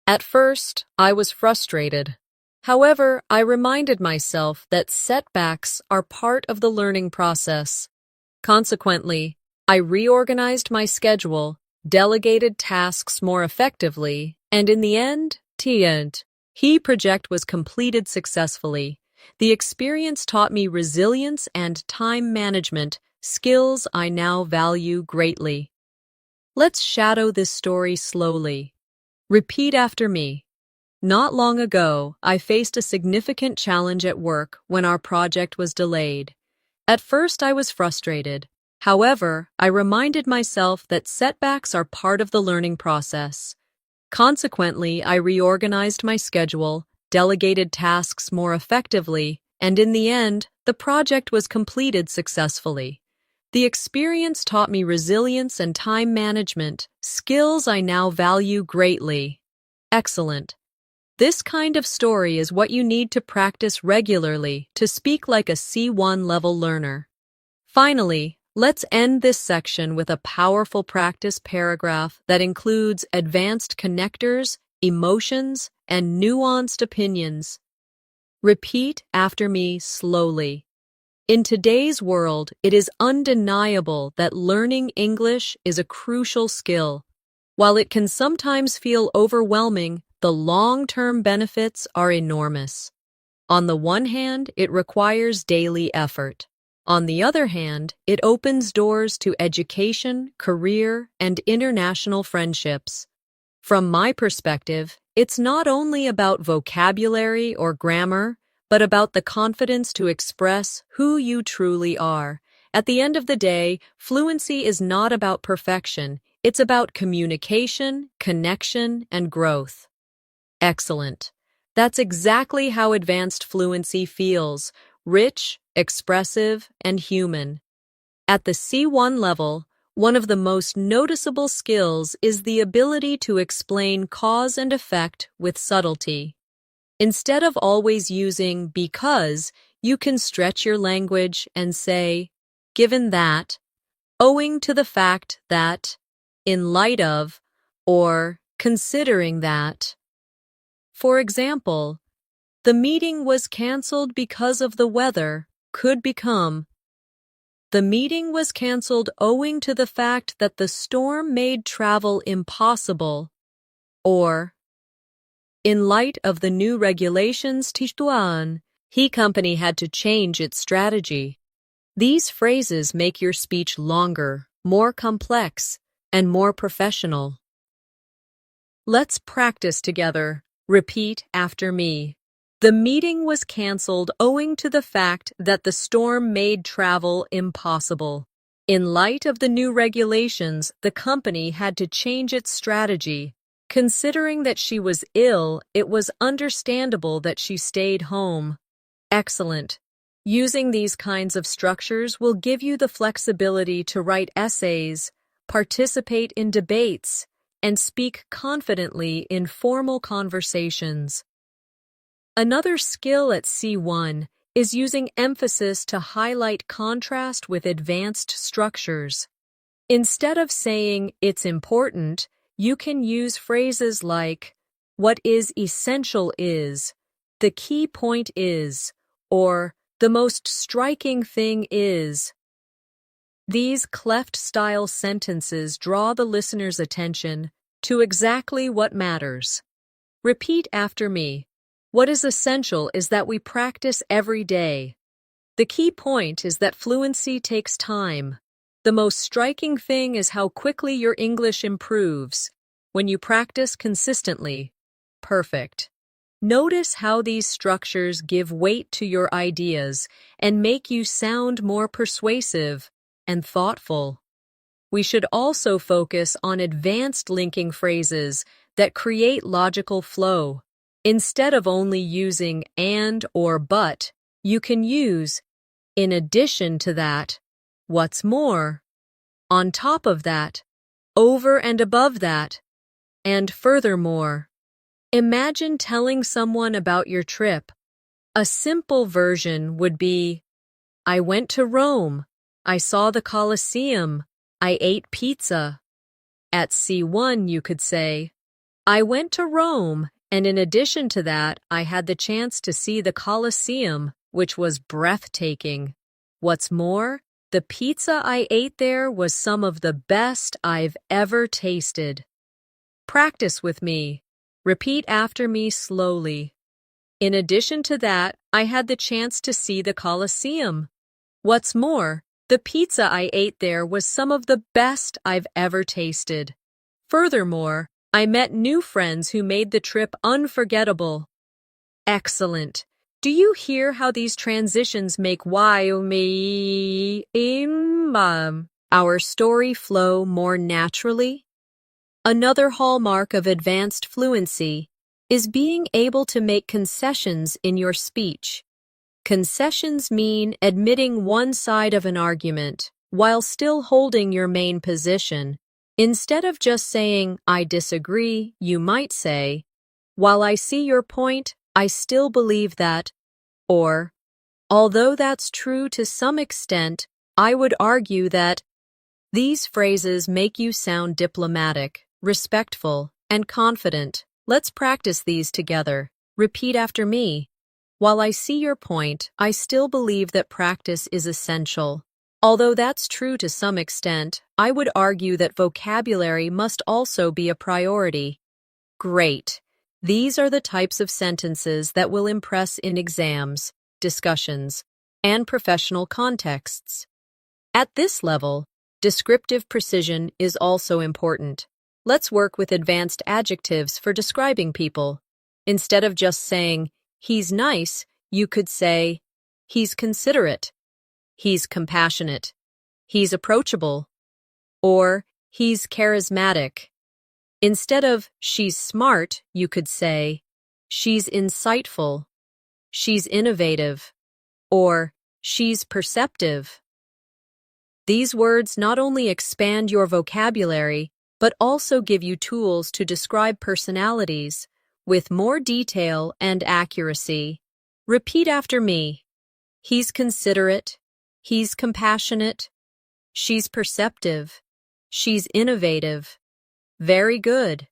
At first, I was frustrated. However, I reminded myself that setbacks are part of the learning process. Consequently, I reorganized my schedule, delegated tasks more effectively, and in the end, the project was completed successfully. The experience taught me resilience and time management, skills I now value greatly. Let's shadow this story slowly. Repeat after me. Not long ago, I faced a significant challenge at work when our project was delayed. At first, I was frustrated. However, I reminded myself that setbacks are part of the learning process. Consequently, I reorganized my schedule, delegated tasks more effectively, and in the end, the project was completed successfully. The experience taught me resilience and time management, skills I now value greatly. Excellent. This kind of story is what you need to practice regularly to speak like a C1 level learner. Finally, let's end this section with a powerful practice paragraph that includes advanced connectors, emotions, and nuanced opinions. Repeat after me slowly. In today's world, it is undeniable that learning English is a crucial skill. While it can sometimes feel overwhelming, the long-term benefits are enormous. On the one hand, it requires daily effort. On the other hand, it opens doors to education, career, and international friendships. From my perspective, it's not only about vocabulary or grammar, but about the confidence to express who you truly are. At the end of the day, fluency is not about perfection. It's about communication, connection, and growth. Excellent. That's exactly how advanced fluency feels: rich, expressive, and human. At the C1 level, one of the most noticeable skills is the ability to explain cause and effect with subtlety. Instead of always using because, you can stretch your language and say, given that, owing to the fact that, in light of, or considering that. For example, the meeting was canceled because of the weather could become, the meeting was canceled owing to the fact that the storm made travel impossible, or in light of the new regulations, he company had to change its strategy. These phrases make your speech longer, more complex, and more professional. Let's practice together. Repeat after me. The meeting was canceled owing to the fact that the storm made travel impossible. In light of the new regulations, the company had to change its strategy. Considering that she was ill, it was understandable that she stayed home. Excellent. Using these kinds of structures will give you the flexibility to write essays, participate in debates, and speak confidently in formal conversations. Another skill at C1 is using emphasis to highlight contrast with advanced structures. Instead of saying, "it's important," you can use phrases like, "what is essential is," "the key point is," or "the most striking thing is." These cleft-style sentences draw the listener's attention to exactly what matters. Repeat after me. What is essential is that we practice every day. The key point is that fluency takes time. The most striking thing is how quickly your English improves when you practice consistently. Perfect. Notice how these structures give weight to your ideas and make you sound more persuasive and thoughtful. We should also focus on advanced linking phrases that create logical flow. Instead of only using and or but, you can use in addition to that, what's more, on top of that, over and above that, and furthermore. Imagine telling someone about your trip. A simple version would be, I went to Rome, I saw the Colosseum, I ate pizza. At C1 you could say, I went to Rome, and in addition to that, I had the chance to see the Colosseum, which was breathtaking. What's more, the pizza I ate there was some of the best I've ever tasted. Practice with me. Repeat after me slowly. In addition to that, I had the chance to see the Colosseum. What's more, the pizza I ate there was some of the best I've ever tasted. Furthermore, I met new friends who made the trip unforgettable. Excellent. Do you hear how these transitions make our story flow more naturally? Another hallmark of advanced fluency is being able to make concessions in your speech. Concessions mean admitting one side of an argument while still holding your main position. Instead of just saying, I disagree, you might say, while I see your point, I still believe that, or, although that's true to some extent, I would argue that. These phrases make you sound diplomatic, respectful, and confident. Let's practice these together. Repeat after me. While I see your point, I still believe that practice is essential. Although that's true to some extent, I would argue that vocabulary must also be a priority. Great. These are the types of sentences that will impress in exams, discussions, and professional contexts. At this level, descriptive precision is also important. Let's work with advanced adjectives for describing people. Instead of just saying, he's nice, you could say, he's considerate, he's compassionate, he's approachable, or he's charismatic. Instead of she's smart, you could say, she's insightful, she's innovative, or she's perceptive. These words not only expand your vocabulary, but also give you tools to describe personalities, with more detail and accuracy. Repeat after me. He's considerate. He's compassionate. She's perceptive. She's innovative. Very good.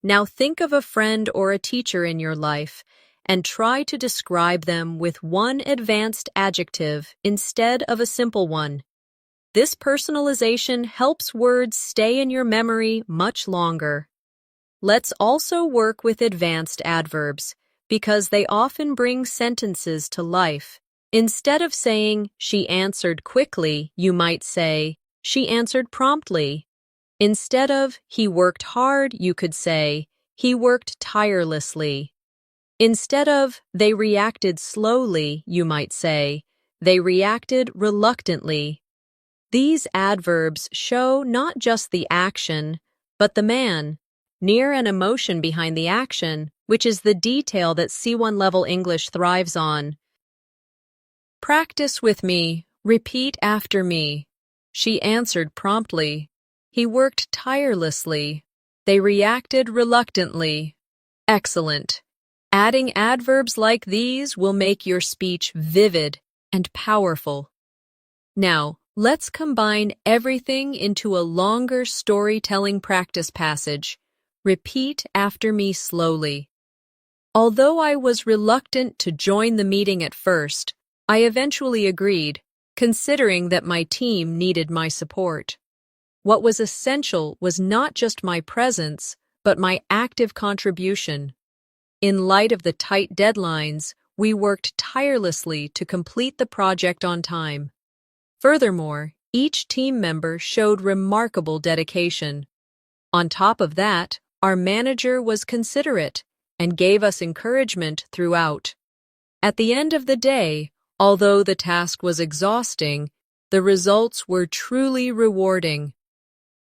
Now think of a friend or a teacher in your life and try to describe them with one advanced adjective instead of a simple one. This personalization helps words stay in your memory much longer. Let's also work with advanced adverbs because they often bring sentences to life. Instead of saying, "She answered quickly," you might say, "She answered promptly." Instead of, "He worked hard," you could say, "He worked tirelessly." Instead of, "They reacted slowly," you might say, "They reacted reluctantly." These adverbs show not just the action, but the man, near and emotion behind the action, which is the detail that C1 level English thrives on. Practice with me. Repeat after me. She answered promptly. He worked tirelessly. They reacted reluctantly. Excellent. Adding adverbs like these will make your speech vivid and powerful. Now, let's combine everything into a longer storytelling practice passage. Repeat after me slowly. Although I was reluctant to join the meeting at first, I eventually agreed, considering that my team needed my support. What was essential was not just my presence, but my active contribution. In light of the tight deadlines, we worked tirelessly to complete the project on time. Furthermore, each team member showed remarkable dedication. On top of that, our manager was considerate and gave us encouragement throughout. At the end of the day, although the task was exhausting, the results were truly rewarding.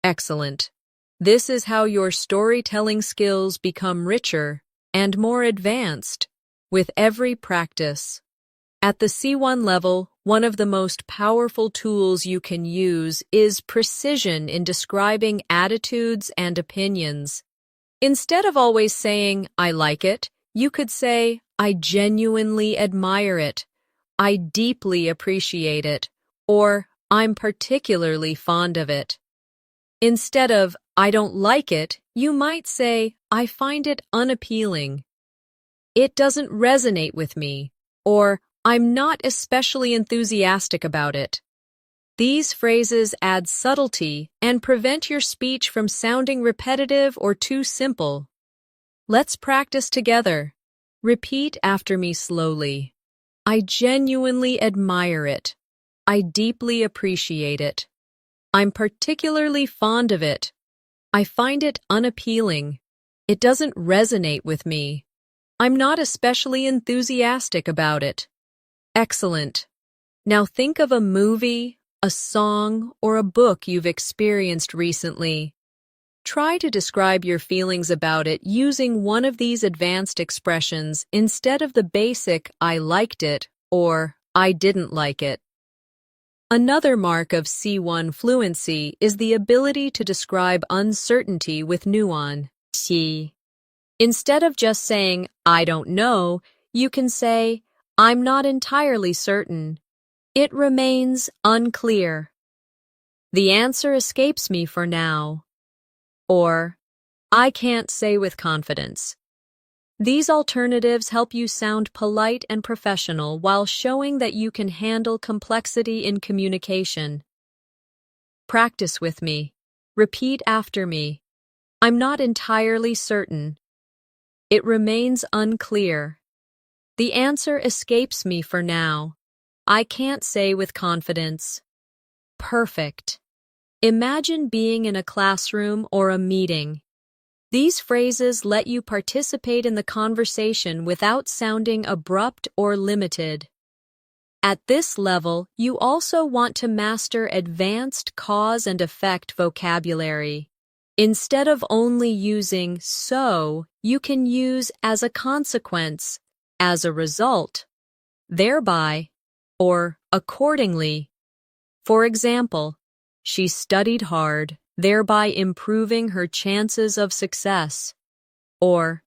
Excellent. This is how your storytelling skills become richer and more advanced with every practice. At the C1 level, one of the most powerful tools you can use is precision in describing attitudes and opinions. Instead of always saying, "I like it," you could say, "I genuinely admire it," "I deeply appreciate it," or "I'm particularly fond of it." Instead of, "I don't like it," you might say, "I find it unappealing." "It doesn't resonate with me," or "I'm not especially enthusiastic about it." These phrases add subtlety and prevent your speech from sounding repetitive or too simple. Let's practice together. Repeat after me slowly. I genuinely admire it. I deeply appreciate it. I'm particularly fond of it. I find it unappealing. It doesn't resonate with me. I'm not especially enthusiastic about it. Excellent. Now think of a movie, a song, or a book you've experienced recently. Try to describe your feelings about it using one of these advanced expressions instead of the basic "I liked it" or "I didn't like it." Another mark of C1 fluency is the ability to describe uncertainty with nuance. Instead of just saying, "I don't know," you can say, "I'm not entirely certain. It remains unclear. The answer escapes me for now." Or, "I can't say with confidence." These alternatives help you sound polite and professional while showing that you can handle complexity in communication. Practice with me. Repeat after me. I'm not entirely certain. It remains unclear. The answer escapes me for now. I can't say with confidence. Perfect. Imagine being in a classroom or a meeting. These phrases let you participate in the conversation without sounding abrupt or limited. At this level, you also want to master advanced cause and effect vocabulary. Instead of only using "so," you can use "as a consequence," "as a result," "thereby," or "accordingly." For example, she studied hard, thereby improving her chances of success. Or,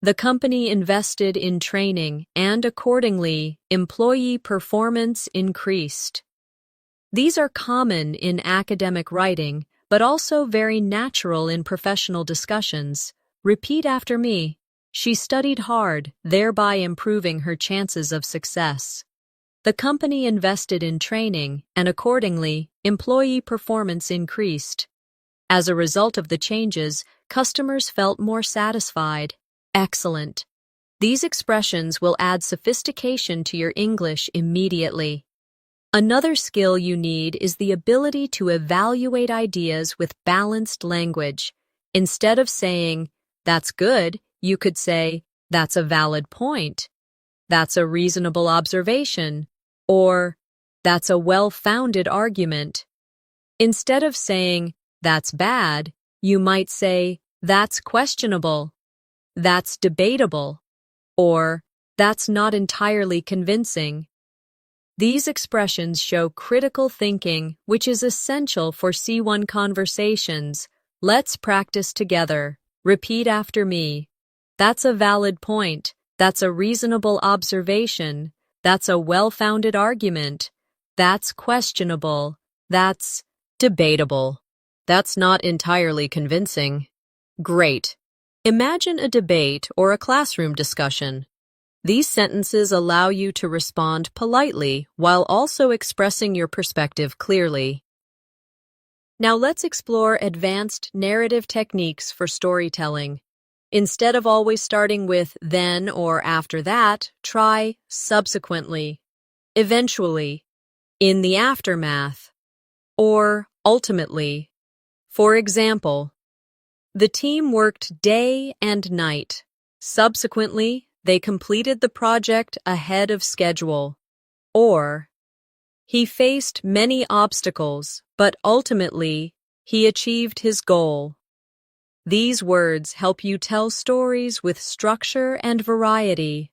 The company invested in training and accordingly, employee performance increased. These are common in academic writing, but also very natural in professional discussions. Repeat after me. She studied hard, thereby improving her chances of success. The company invested in training, and accordingly, employee performance increased. As a result of the changes, customers felt more satisfied. Excellent. These expressions will add sophistication to your English immediately. Another skill you need is the ability to evaluate ideas with balanced language. Instead of saying, "That's good," you could say, "That's a valid point," "That's a reasonable observation," or "That's a well-founded argument." Instead of saying, "That's bad," you might say, "That's questionable," "That's debatable," or "That's not entirely convincing." These expressions show critical thinking, which is essential for C1 conversations. Let's practice together. Repeat after me. That's a valid point. That's a reasonable observation. That's a well-founded argument. That's questionable. That's debatable. That's not entirely convincing. Great. Imagine a debate or a classroom discussion. These sentences allow you to respond politely while also expressing your perspective clearly. Now let's explore advanced narrative techniques for storytelling. Instead of always starting with then or after that, try subsequently, eventually, in the aftermath, or ultimately. For example, the team worked day and night. Subsequently, they completed the project ahead of schedule. Or, he faced many obstacles, but ultimately, he achieved his goal. These words help you tell stories with structure and variety.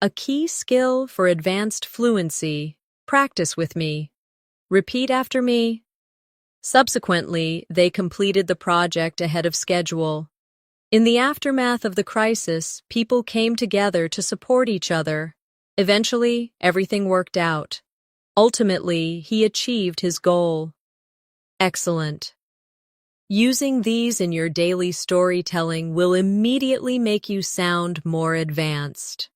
A key skill for advanced fluency. Practice with me. Repeat after me. Subsequently, they completed the project ahead of schedule. In the aftermath of the crisis, people came together to support each other. Eventually, everything worked out. Ultimately, he achieved his goal. Excellent. Using these in your daily storytelling will immediately make you sound more advanced.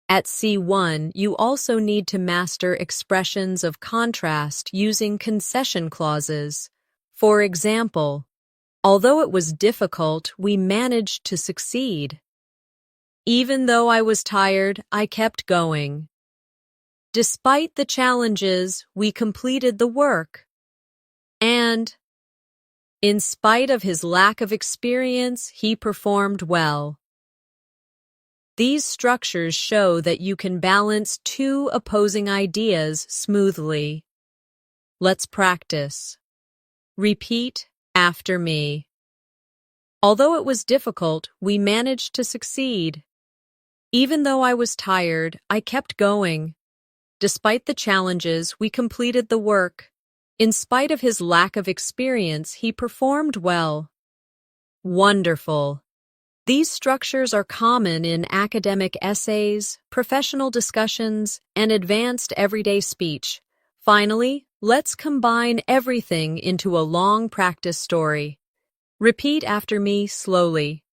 At C1, you also need to master expressions of contrast using concession clauses. For example, although it was difficult, we managed to succeed. Even though I was tired, I kept going. Despite the challenges, we completed the work. And, in spite of his lack of experience, he performed well. These structures show that you can balance two opposing ideas smoothly. Let's practice. Repeat after me. Although it was difficult, we managed to succeed. Even though I was tired, I kept going. Despite the challenges, we completed the work. In spite of his lack of experience, he performed well. Wonderful. These structures are common in academic essays, professional discussions, and advanced everyday speech. Finally, let's combine everything into a long practice story. Repeat after me slowly.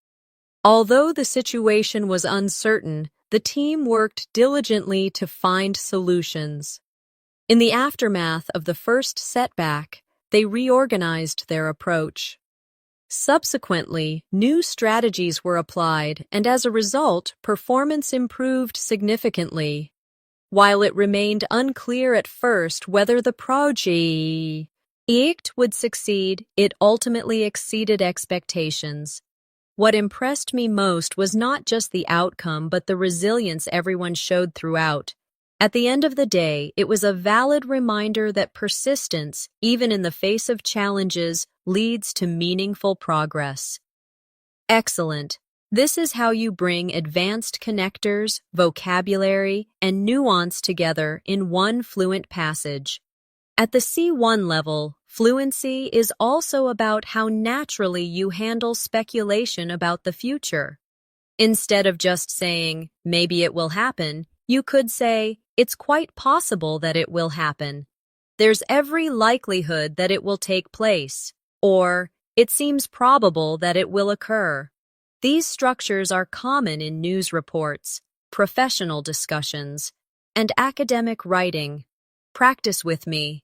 Although the situation was uncertain, the team worked diligently to find solutions. In the aftermath of the first setback, they reorganized their approach. Subsequently, new strategies were applied, and as a result, performance improved significantly. While it remained unclear at first whether the project would succeed, it ultimately exceeded expectations. What impressed me most was not just the outcome, but the resilience everyone showed throughout. At the end of the day, it was a valid reminder that persistence, even in the face of challenges, leads to meaningful progress. Excellent. This is how you bring advanced connectors, vocabulary, and nuance together in one fluent passage. At the C1 level, fluency is also about how naturally you handle speculation about the future. Instead of just saying, maybe it will happen, you could say, it's quite possible that it will happen. There's every likelihood that it will take place, or it seems probable that it will occur. These structures are common in news reports, professional discussions, and academic writing. Practice with me.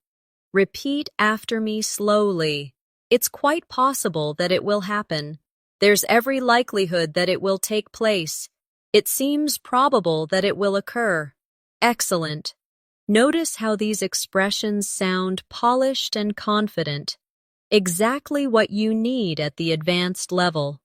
Repeat after me slowly. It's quite possible that it will happen. There's every likelihood that it will take place. It seems probable that it will occur. Excellent. Notice how these expressions sound polished and confident. Exactly what you need at the advanced level.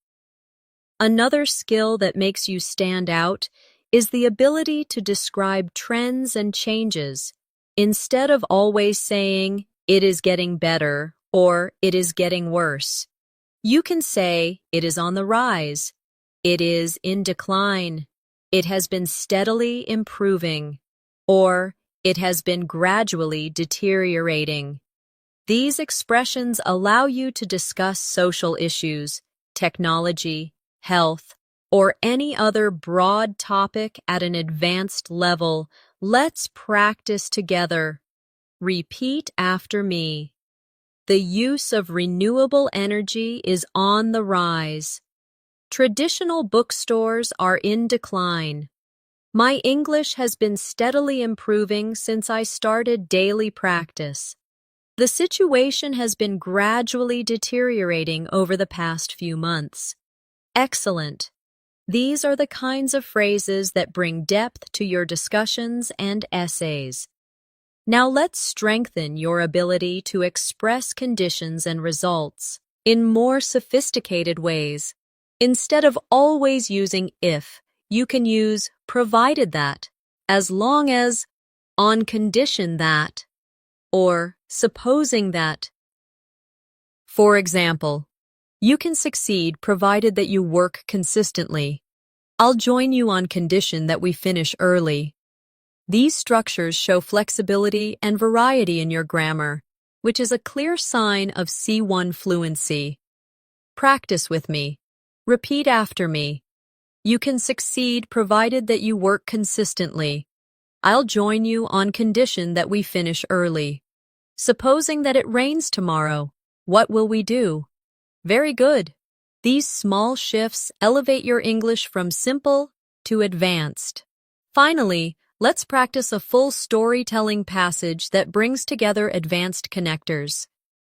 Another skill that makes you stand out is the ability to describe trends and changes. Instead of always saying, it is getting better or it is getting worse, you can say, it is on the rise, it is in decline, it has been steadily improving, or it has been gradually deteriorating. These expressions allow you to discuss social issues, technology, health, or any other broad topic at an advanced level. Let's practice together. Repeat after me. The use of renewable energy is on the rise. Traditional bookstores are in decline. My English has been steadily improving since I started daily practice. The situation has been gradually deteriorating over the past few months. Excellent. These are the kinds of phrases that bring depth to your discussions and essays. Now let's strengthen your ability to express conditions and results in more sophisticated ways. Instead of always using if, you can use provided that, as long as, on condition that, or supposing that. For example, you can succeed provided that you work consistently. I'll join you on condition that we finish early. These structures show flexibility and variety in your grammar, which is a clear sign of C1 fluency. Practice with me. Repeat after me. You can succeed provided that you work consistently. I'll join you on condition that we finish early. Supposing that it rains tomorrow, what will we do? Very good. These small shifts elevate your English from simple to advanced. Finally, let's practice a full storytelling passage that brings together advanced connectors,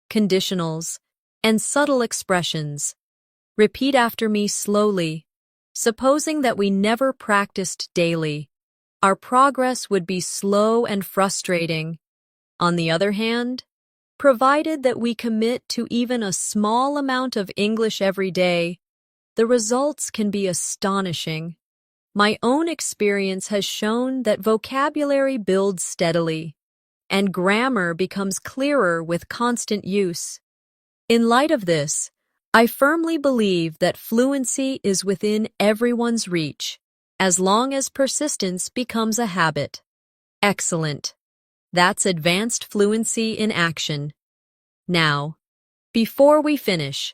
conditionals, and subtle expressions. Repeat after me slowly. Supposing that we never practiced daily, our progress would be slow and frustrating. On the other hand, provided that we commit to even a small amount of English every day, the results can be astonishing. My own experience has shown that vocabulary builds steadily, and grammar becomes clearer with constant use. In light of this, I firmly believe that fluency is within everyone's reach, as long as persistence becomes a habit. Excellent. That's advanced fluency in action. Now, before we finish,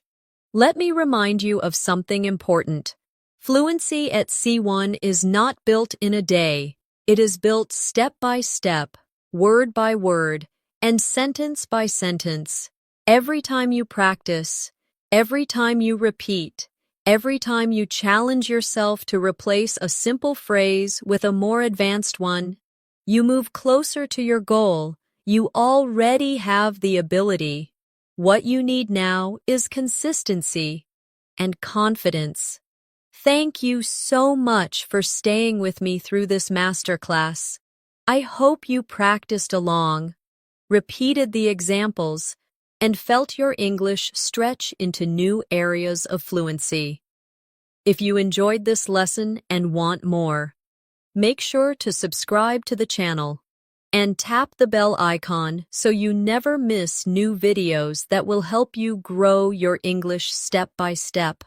let me remind you of something important. Fluency at C1 is not built in a day. It is built step by step, word by word, and sentence by sentence. Every time you practice, every time you repeat, every time you challenge yourself to replace a simple phrase with a more advanced one, you move closer to your goal. You already have the ability. What you need now is consistency and confidence. Thank you so much for staying with me through this masterclass. I hope you practiced along, repeated the examples, and felt your English stretch into new areas of fluency. If you enjoyed this lesson and want more, make sure to subscribe to the channel and tap the bell icon so you never miss new videos that will help you grow your English step by step.